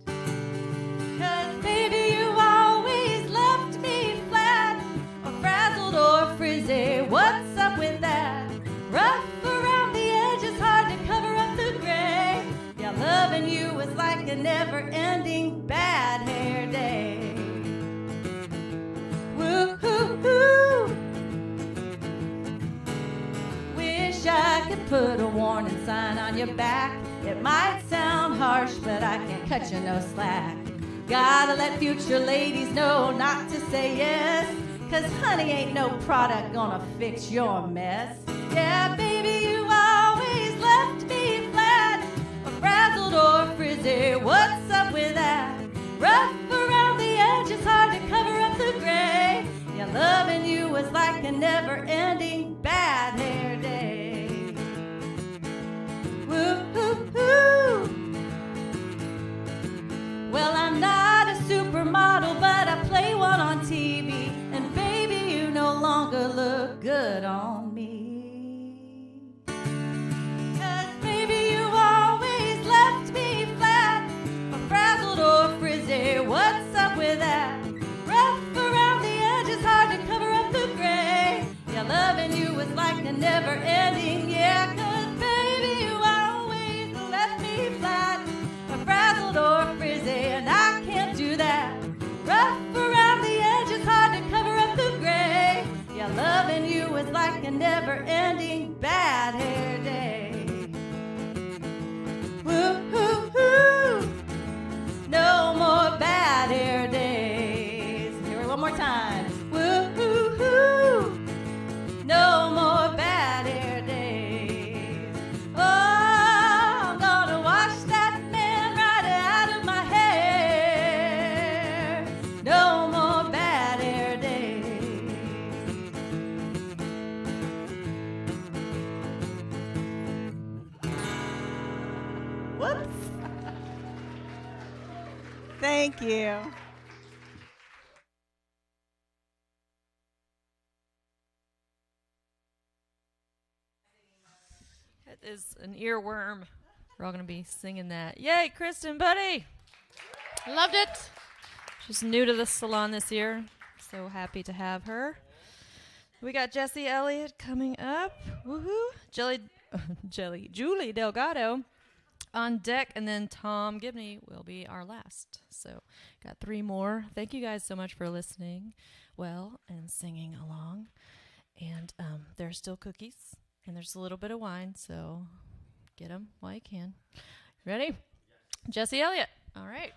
'Cause baby, you always left me flat, or frazzled or frizzy. What's up with that? Rough around the edges, hard to cover up the gray. Yeah, loving you was like a never-ending bad hair day. Woo-hoo-hoo. Wish I could put a warning sign on your back. It might sound harsh, but I can't cut you no slack. Gotta let future ladies know not to say yes, 'cause honey, ain't no product gonna fix your mess. Yeah, baby, you always left me flat, or frazzled or frizzy. What's up with that? Rough around the edges, hard to cover up the gray. Yeah, loving you was like a never-ending bad hair day. Woo-hoo-hoo. Well, I'm not a supermodel, but I play one on TV. And baby, you no longer look good on me. 'Cause baby, you always left me flat, or frazzled or frizzy. What's up with that? Rough around the edges, hard to cover up the gray. Yeah, loving you was like a never-ending, yeah. 'Cause baby, you always left me flat, or frazzled or frizzy, and I can't do that. Rough around the edges, hard to cover up the gray. Yeah, loving you was like a never-ending bad hair day. Woo-hoo-hoo. No more bad hair days. Here, one more time. Woo-hoo-hoo. No more bad hair days. Oh, I'm gonna wash that man right out of my hair. No more bad hair days. Whoops. Thank you. It is an earworm. We're all going to be singing that. Yay, Kristen, buddy. Loved it. She's new to the salon this year. So happy to have her. We got Jesse Elliott coming up. Woohoo. Julie Delgado on deck, and then Tom Gibney will be our last. So got 3 more. Thank you guys so much for listening well and singing along. And there's still cookies, and there's a little bit of wine, so Get them while you can. Ready? Jesse Elliott. All right.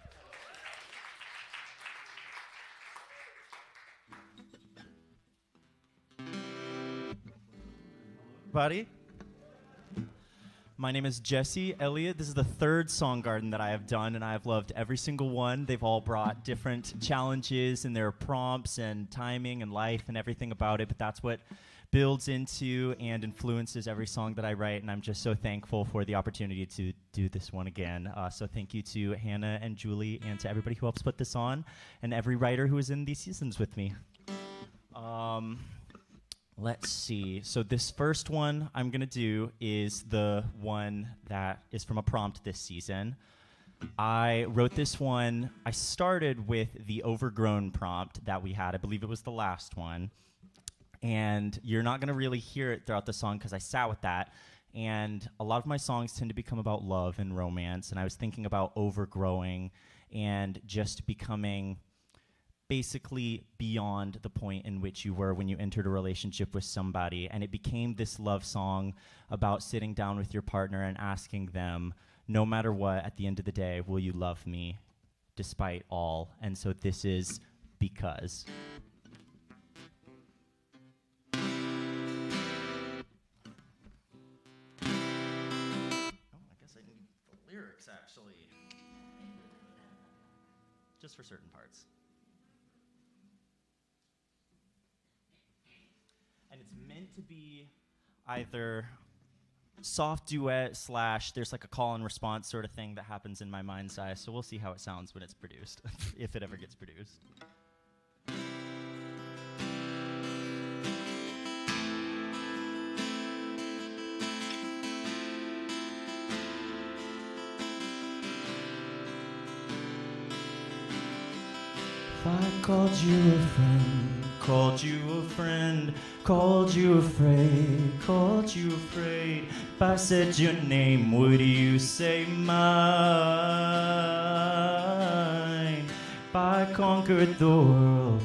Everybody. My name is Jesse Elliott. This is the third Song Garden that I have done, and I have loved every single one. They've all brought different challenges and their prompts and timing and life and everything about it, but that's what builds into and influences every song that I write, and I'm just so thankful for the opportunity to do this one again. So thank you to Hannah and Julie and to everybody who helps put this on, and every writer who is in these seasons with me. Let's see. So this first one I'm going to do is the one that is from a prompt this season. I wrote this one. I started with the overgrown prompt that we had. I believe it was the last one. And you're not going to really hear it throughout the song because I sat with that. And a lot of my songs tend to become about love and romance. And I was thinking about overgrowing and just becoming basically beyond the point in which you were when you entered a relationship with somebody. And it became this love song about sitting down with your partner and asking them, no matter what, at the end of the day, will you love me despite all? And so this is Because. Oh, I guess I need the lyrics, actually. Just for certain parts. And it's meant to be either soft duet / there's like a call and response sort of thing that happens in my mind's eye. So we'll see how it sounds when it's produced, if it ever gets produced. If I called you a friend, called you a friend, called you afraid, called you afraid. If I said your name, would you say mine? If I conquered the world,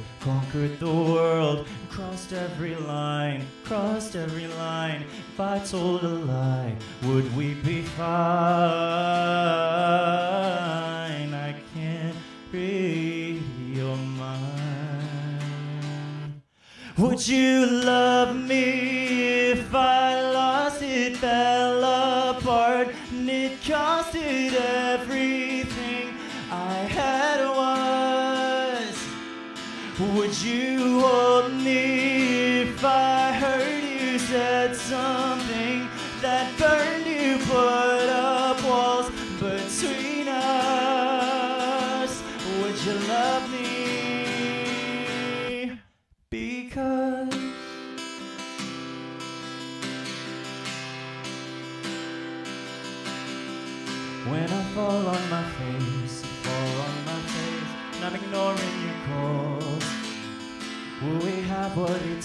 crossed every line, crossed every line. If I told a lie, would we be fine? I can't read your mind. Would you love me if I lost it, fell apart, and it costed everything I had once? Would you hold me if I heard you said something that burned you, put up walls between us? Would you love me? Because when I fall on my face, and I'm ignoring your calls, will we have what it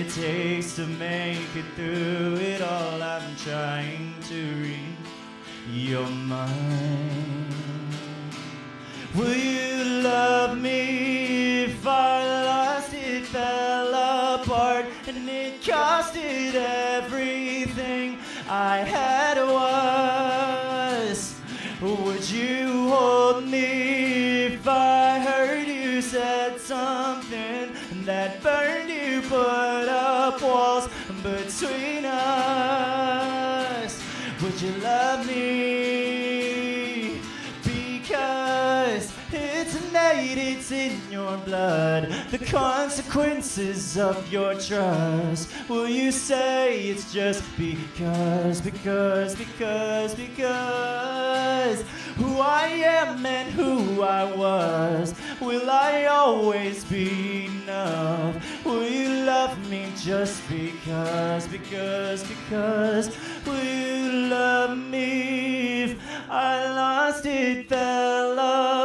takes to make it through it all? I'm trying to read your mind. Will you love me if I lost it, fell apart, and it costed everything I had was? Would you hold me if I heard you said something that burned you, put up walls between us? Would you love me? Because it's innate, it's in your blood, the consequences of your trust. Will you say it's just because who I am and who I was, will I always be enough? Will you love me just because will you love me if I lost it, fell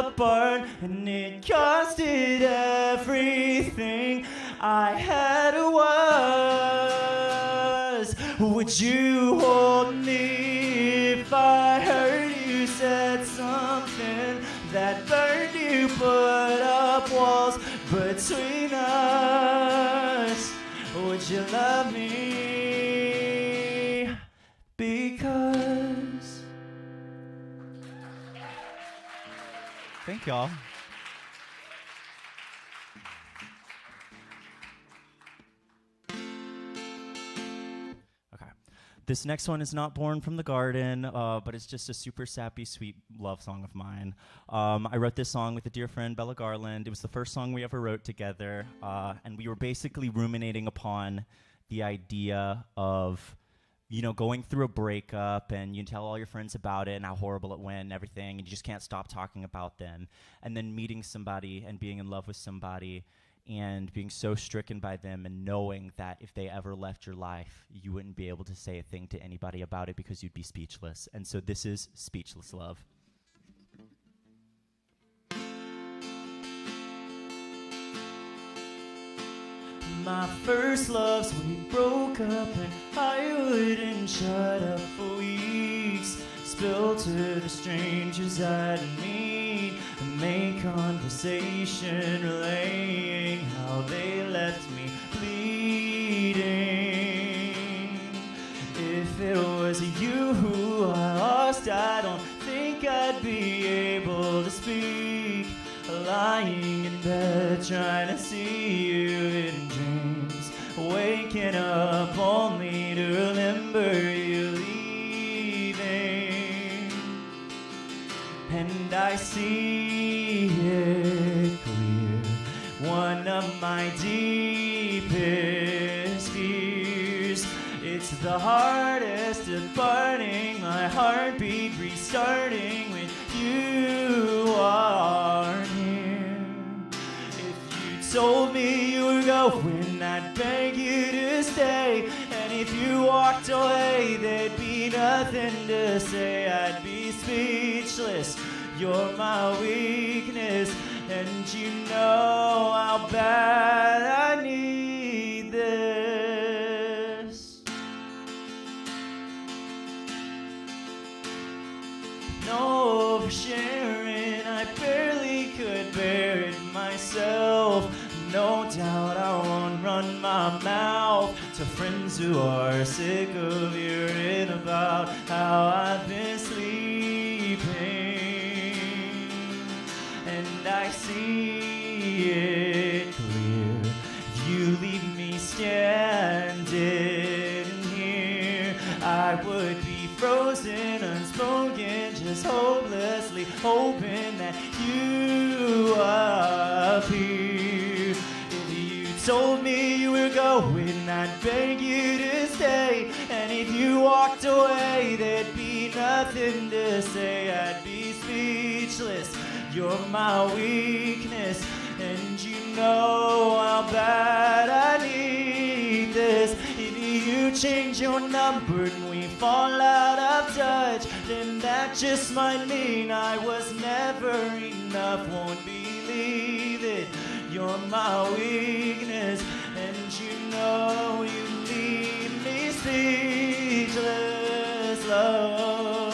apart, and it costed everything I had was? Would you hold me if I heard you said something that burned you, put up walls between us? Would you love me? Thank y'all. Okay. This next one is not born from the garden, but it's just a super sappy, sweet love song of mine. I wrote this song with a dear friend, Bella Garland. It was the first song we ever wrote together, and we were basically ruminating upon the idea of, you know, going through a breakup and you tell all your friends about it and how horrible it went and everything, and you just can't stop talking about them. And then meeting somebody and being in love with somebody and being so stricken by them and knowing that if they ever left your life, you wouldn't be able to say a thing to anybody about it because you'd be speechless. And so this is Speechless Love. My first love, so we broke up and I wouldn't shut up for weeks. Spill to the strangers I didn't meet and make conversation relaying how they left me bleeding. If it was you who I lost, I don't think I'd be able to speak. Lying in bed trying to see you in dreams, waking up only to remember you leaving. And I see it clear, one of my deepest fears. It's the hardest of parting, my heartbeat restarting when you aren't here. If you told me you were going, I'd beg you to stay. And if you walked away, there'd be nothing to say. I'd be speechless. You're my weakness, and you know how bad I need this. No oversharing, I barely could bear it myself. No doubt I won't run my mouth to friends who are sick of hearing about how I've been sleeping. And I see it clear, if you leave me standing here, I would be frozen, unspoken, just hopelessly hoping that you appear. If you told me you were going, I'd beg you to stay. And if you walked away, there'd be nothing to say. I'd be speechless. You're my weakness, and you know how bad I need this. If you change your number and we fall out of touch, then that just might mean I was never enough. Won't believe it. You're my weakness, and you know you leave me speechless, love.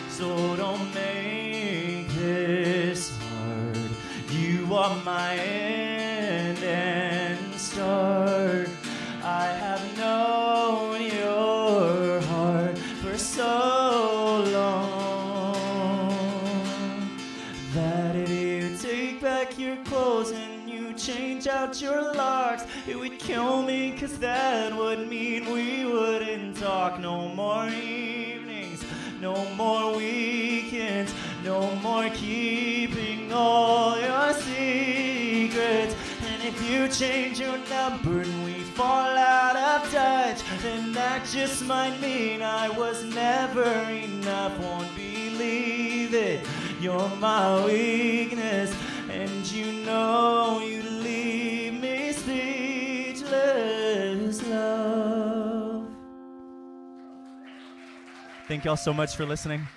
So don't make this hard. You are my end and start. I have known your heart for so long that if you take back your clothes and you change out your locks, it would kill me, 'cause that would mean we wouldn't talk. No more evenings, no more weekends, no more keeping all your secrets. And if you change your number and we fall out of touch, then that just might mean I was never enough. Won't believe it. You're my weakness, and you know you leave me speechless, love. Thank y'all so much for listening.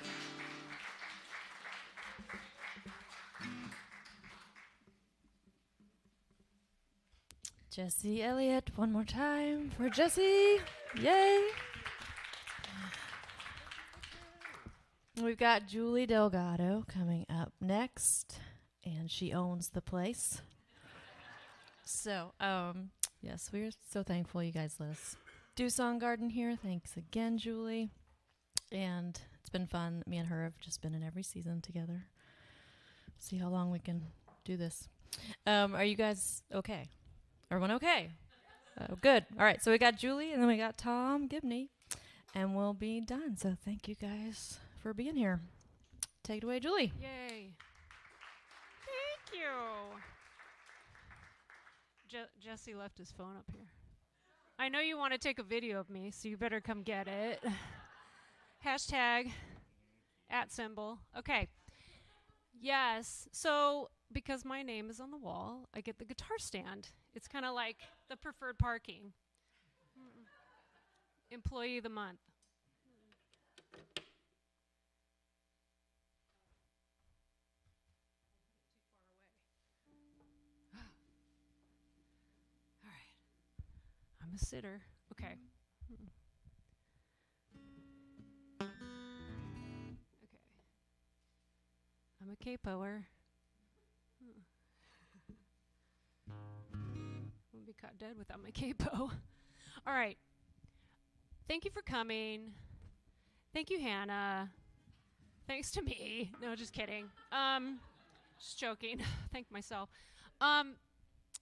Jesse Elliott, one more time for Jesse. Yay. We've got Julie Delgado coming up next. and she owns the place. So, yes, we're so thankful you guys let us do Song Garden here. Thanks again, Julie. And it's been fun. Me and her have just been in every season together. See how long we can do this. Are you guys okay? Everyone okay? Good. All right, so we got Julie, and then we got Tom Gibney, and we'll be done. So thank you guys for being here. Take it away, Julie. Yay. Thank you. Jesse left his phone up here. I know you want to take a video of me, so you better come get it. Hashtag @symbol. Okay. Yes. So because my name is on the wall, I get the guitar stand. It's kind of like the preferred parking. Employee of the month. All right. I'm a sitter. Okay. Okay. I'm a capoer. I'll be caught dead without my capo. All right. Thank you for coming. Thank you, Hannah. Thanks to me. No, just kidding. Just joking. Thank myself.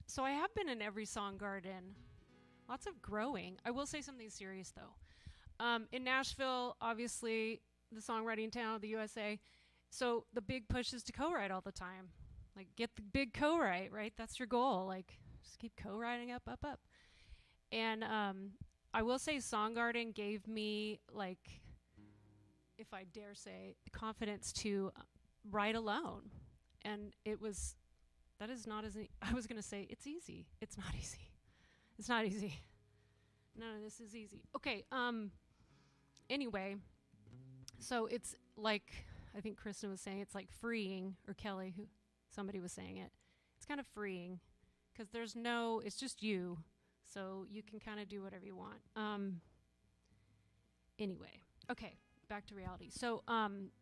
So I have been in every Song Garden. Lots of growing. I will say something serious, though. In Nashville, obviously, the songwriting town of the USA, so the big push is to co-write all the time. Like, get the big co-write, right? That's your goal. Like, just keep co-writing up. And I will say Song Garden gave me, like, if I dare say, confidence to write alone. And that is not as, I was going to say, it's easy. It's not easy. It's not easy. None of this is easy. Okay, anyway, so it's like, I think Kristen was saying, it's like freeing, or Kelly, somebody was saying it. It's kind of freeing, because it's just you, so you can kind of do whatever you want. Anyway, okay, back to reality. So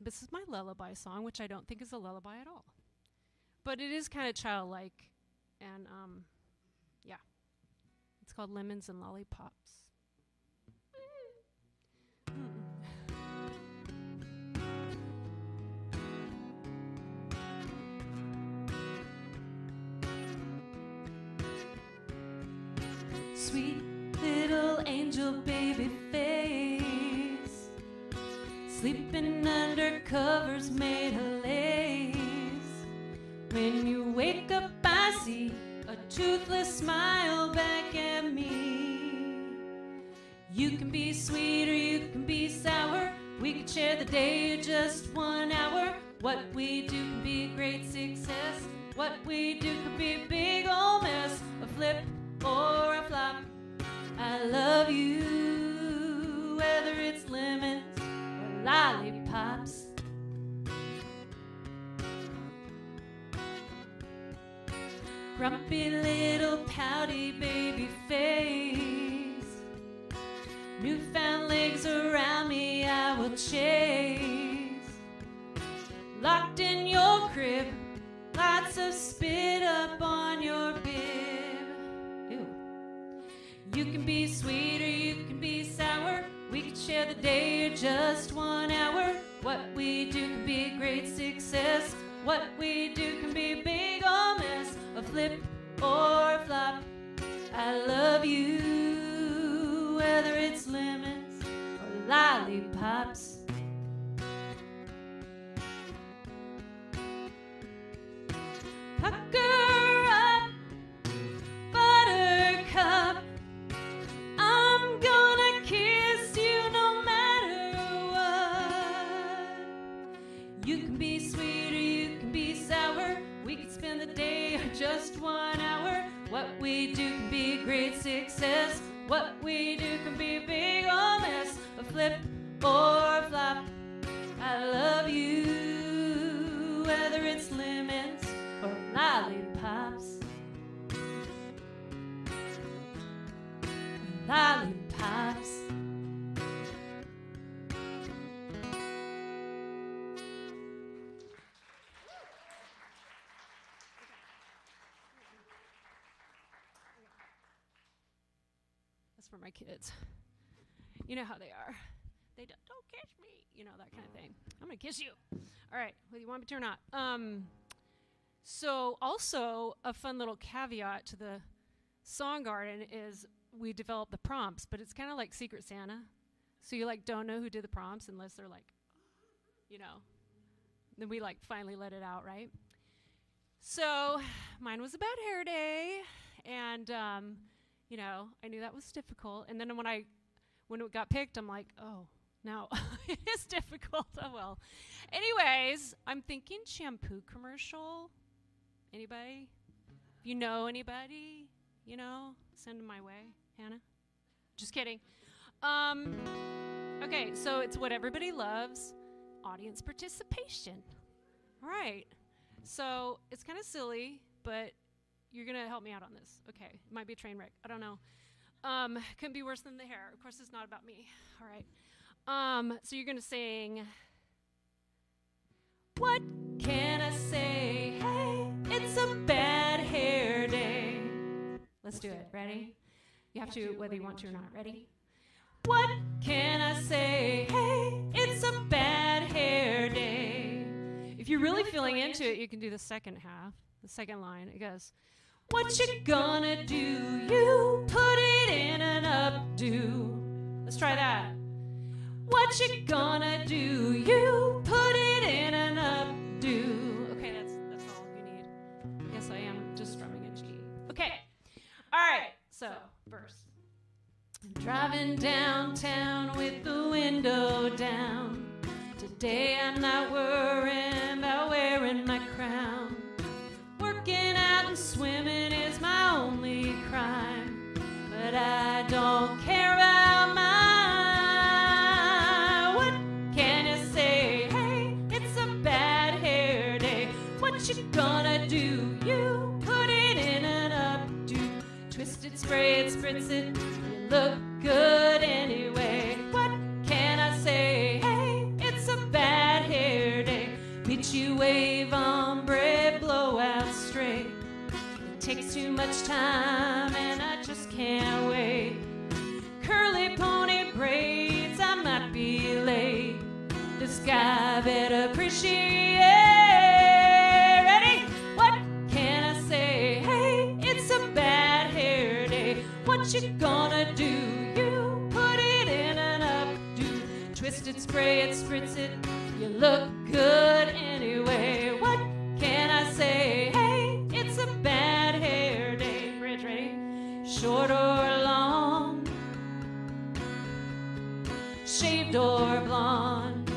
this is my lullaby song, which I don't think is a lullaby at all. But it is kind of childlike, and yeah. It's called Lemons and Lollipops. Sweet little angel baby face, sleeping under covers made of lace. When you wake up, I see a toothless smile back at me. You can be sweet or you can be sour. We could share the day or just 1 hour. What we do can be a great success. What we do could be a big old mess, a flip or a flop. I love you, whether it's lemons or lollipops. Grumpy little pouty baby face, newfound legs around me I will chase. Locked in your crib, lots of spit up on your bib. Ew. You can be sweet or you can be sour. We could share the day or just 1 hour. What we do can be a great success. What we do can be a big old mess, a flip or a flop. I love you, whether it's lemons or lollipops. Pucker up, buttercup. I'm gonna kiss you no matter what. You can be sweet or you can be sour. We could spend the day or just 1 hour. What we do can be a great success. What we do can be a big old mess, a flip or a flop. I love you, whether it's lemons or lollipops. Lollipops. That's for my kids. You know how they are. They don't kiss me. You know, that kind of thing. I'm going to kiss you. All right. Whether you want me to or not. So also a fun little caveat to the Song Garden is we develop the prompts, but it's kind of like Secret Santa. So you like don't know who did the prompts unless they're like, you know. Then we like finally let it out, right? So mine was about hair day, and you know, I knew that was difficult. And then when it got picked, I'm like, oh, no, it is difficult. Oh well. Anyways, I'm thinking shampoo commercial. Anybody? If you know anybody, you know, send them my way. Hannah? Just kidding. Okay, so it's what everybody loves. Audience participation. All right. So it's kind of silly, but you're going to help me out on this. Okay. It might be a train wreck. I don't know. Couldn't be worse than the hair. Of course, it's not about me. All right. So you're going to sing, what can I say? Hey, it's a bad hair day. Let's do it. Ready? You have to, whether you want to or not. Ready? What can I say? Hey, it's a bad hair day. If you're really feeling into it, you can do the second half, the second line. It goes, what you gonna do? You put it in an updo. Let's try that. What you gonna do? You put it in an updo. Okay, that's all you need. Yes, I am just strumming a G. Okay. All right. So, verse. Driving downtown with the window down. Today I'm not worrying about wearing my crown. Working out and swimming is my only crime. But I don't care about mine. What can you say? Hey, it's a bad hair day. What you gonna do? You put it in an updo. Twist it, spray it, spritz it. Look good anyway. What can I say? Hey, it's a bad hair day. Beat you wave ombre, blow out straight. It takes too much time and I just can't wait. Curly pony braids, I might be late. This guy better appreciate. Ready? What can I say? Hey, it's a bad hair day. What you gonna do? You put it in an updo. Twist it, spray it, spritz it. You look good anyway. What can I say? Hey, it's a bad hair day. Bridge, ready? Short or long, shaved or blonde.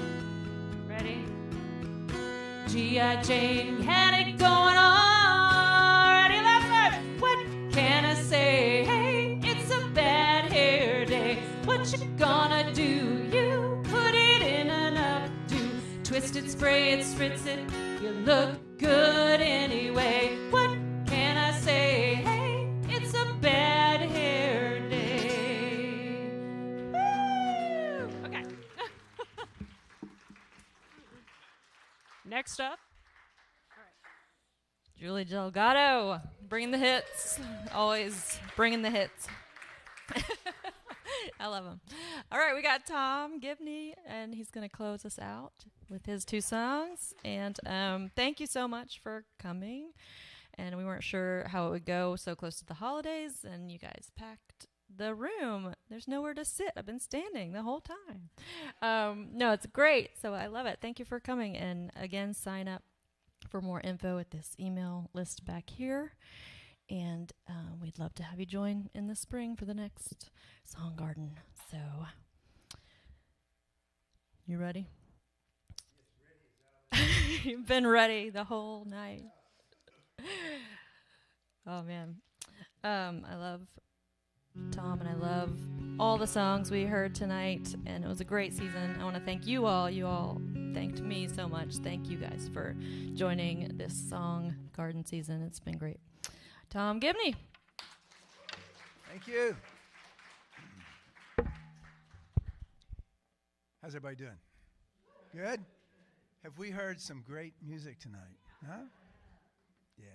Ready? G.I. Jane had it going on. Ready, left, left. What can I say? Hey, it's a bad hair day. What you gonna do? You put it in an updo. Twist it, spray it, spritz it. You look good anyway. What can I say? Hey, it's a bad hair day. Woo! Okay. Next up. Julie Delgado, bringing the hits. Always bringing the hits. I love him. All right, we got Tom Gibney, and he's going to close us out with his two songs. And thank you so much for coming. And we weren't sure how it would go so close to the holidays, and you guys packed the room. There's nowhere to sit. I've been standing the whole time. No, it's great. So I love it. Thank you for coming. And again, sign up for more info at this email list back here. And we'd love to have you join in the spring for the next Song Garden. So, you ready? You've been ready the whole night. Oh, man. I love Tom, and I love all the songs we heard tonight, and it was a great season. I want to thank you all. You all thanked me so much. Thank you guys for joining this Song Garden season. It's been great. Tom Gibney. Thank you. How's everybody doing? Good? Have we heard some great music tonight? Huh? Yeah.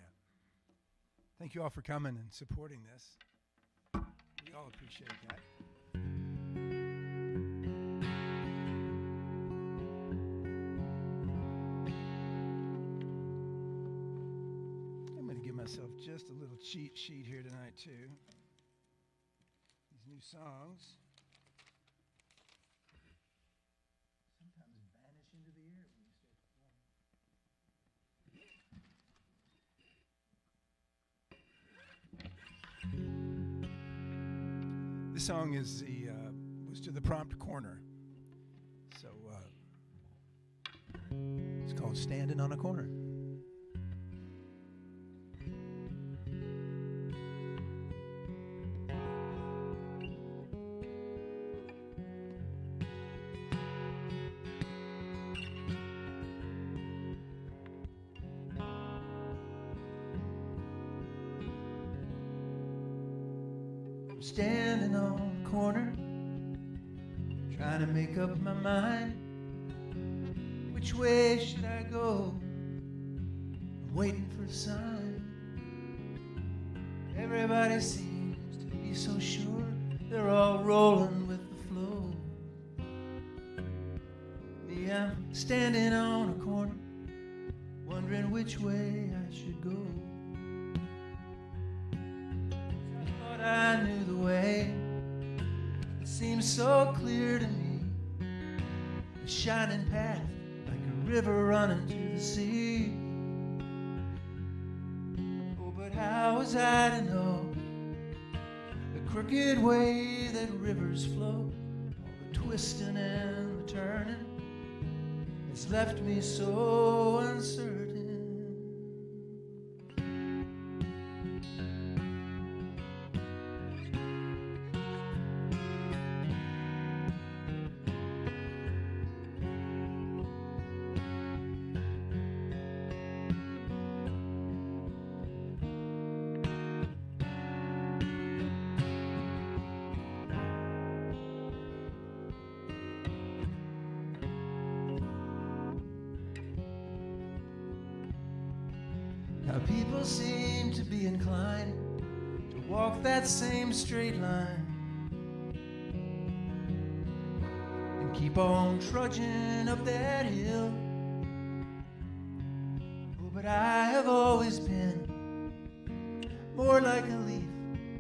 Thank you all for coming and supporting this. We I'll appreciate that. I'm going to give myself just a little cheat sheet here tonight, too. These new songs sometimes vanish into the air when you start performing. This song is was to the prompt corner. So it's called Standing on a Corner. Standing on the corner, trying to make up my mind. Which way should I go? I'm waiting for a sign. Everybody seems to be so sure they're all rolling with the flow. Me, I'm standing on a corner, wondering which way I should go. I knew the way. It seems so clear to me. A shining path like a river running to the sea. Oh, but how was I to know the crooked way that rivers flow? All the twisting and the turning has left me so uncertain. Now people seem to be inclined to walk that same straight line and keep on trudging up that hill. Oh, but I have always been more like a leaf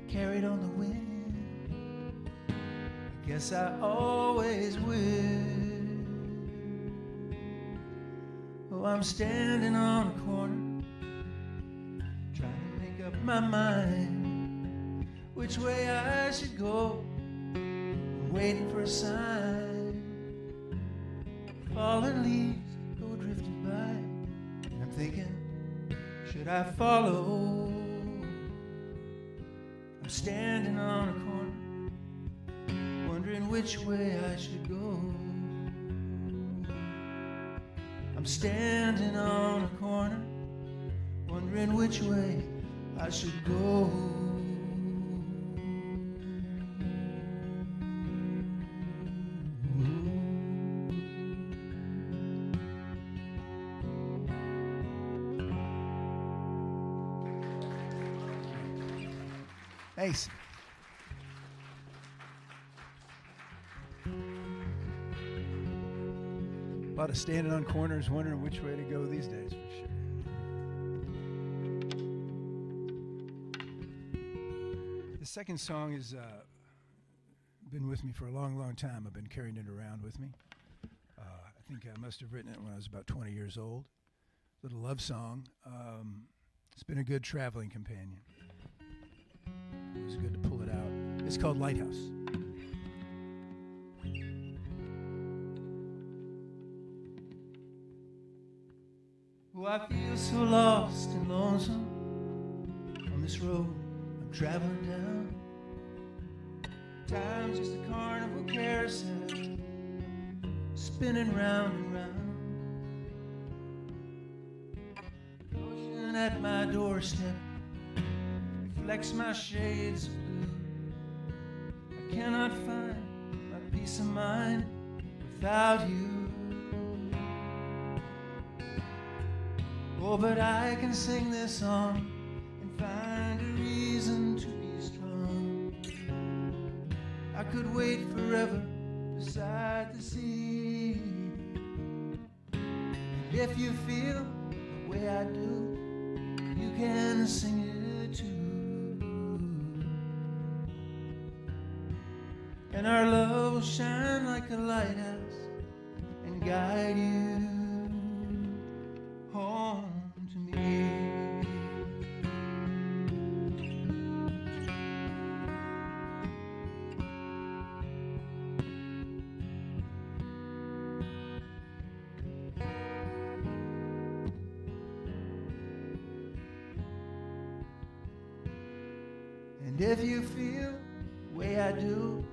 carried on the wind. I guess I always will. Oh, I'm standing on a corner, up my mind which way I should go. I'm waiting for a sign. Fallen leaves go drifting by, and I'm thinking, should I follow? I'm standing on a corner, wondering which way I should go. I'm standing on a corner, wondering which way I should go. Thanks. A lot of standing on corners wondering which way to go these days, for sure. The second song has been with me for a long, long time. I've been carrying it around with me. I think I must have written it when I was about 20 years old. Little love song. It's been a good traveling companion. It was good to pull it out. It's called Lighthouse. Oh, I feel so lost and lonesome on this road I'm traveling down. Time's just a carnival carousel, spinning round and round. The ocean at my doorstep reflects my shades of blue. I cannot find my peace of mind without you. Oh, but I can sing this song and find a reason to be strong. could wait forever beside the sea. And if you feel the way I do, you can sing it too. And our love will shine like a lighthouse and guide you home to me. And if you feel the way I do,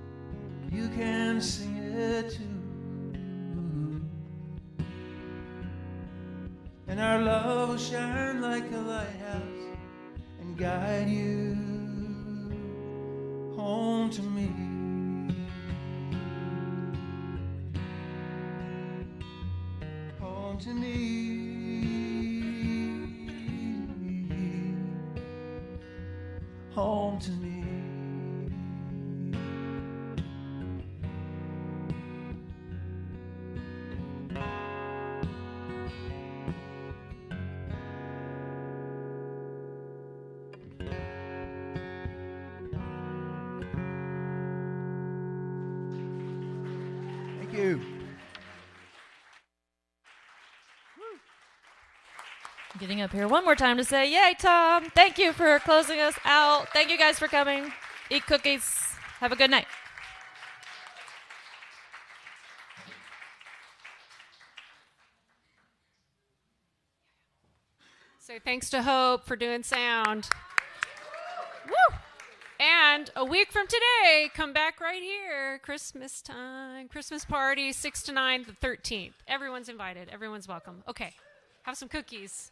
you can sing it too. And our love will shine like a lighthouse and guide you home to me. Home to me. Home to me. Thank you. Getting up here one more time to say, yay, Tom. Thank you for closing us out. Thank you guys for coming. Eat cookies. Have a good night. So thanks to Hope for doing sound. Woo! And a week from today, come back right here. Christmas time. Christmas party, 6 to 9, the 13th. Everyone's invited. Everyone's welcome. Okay. Have some cookies.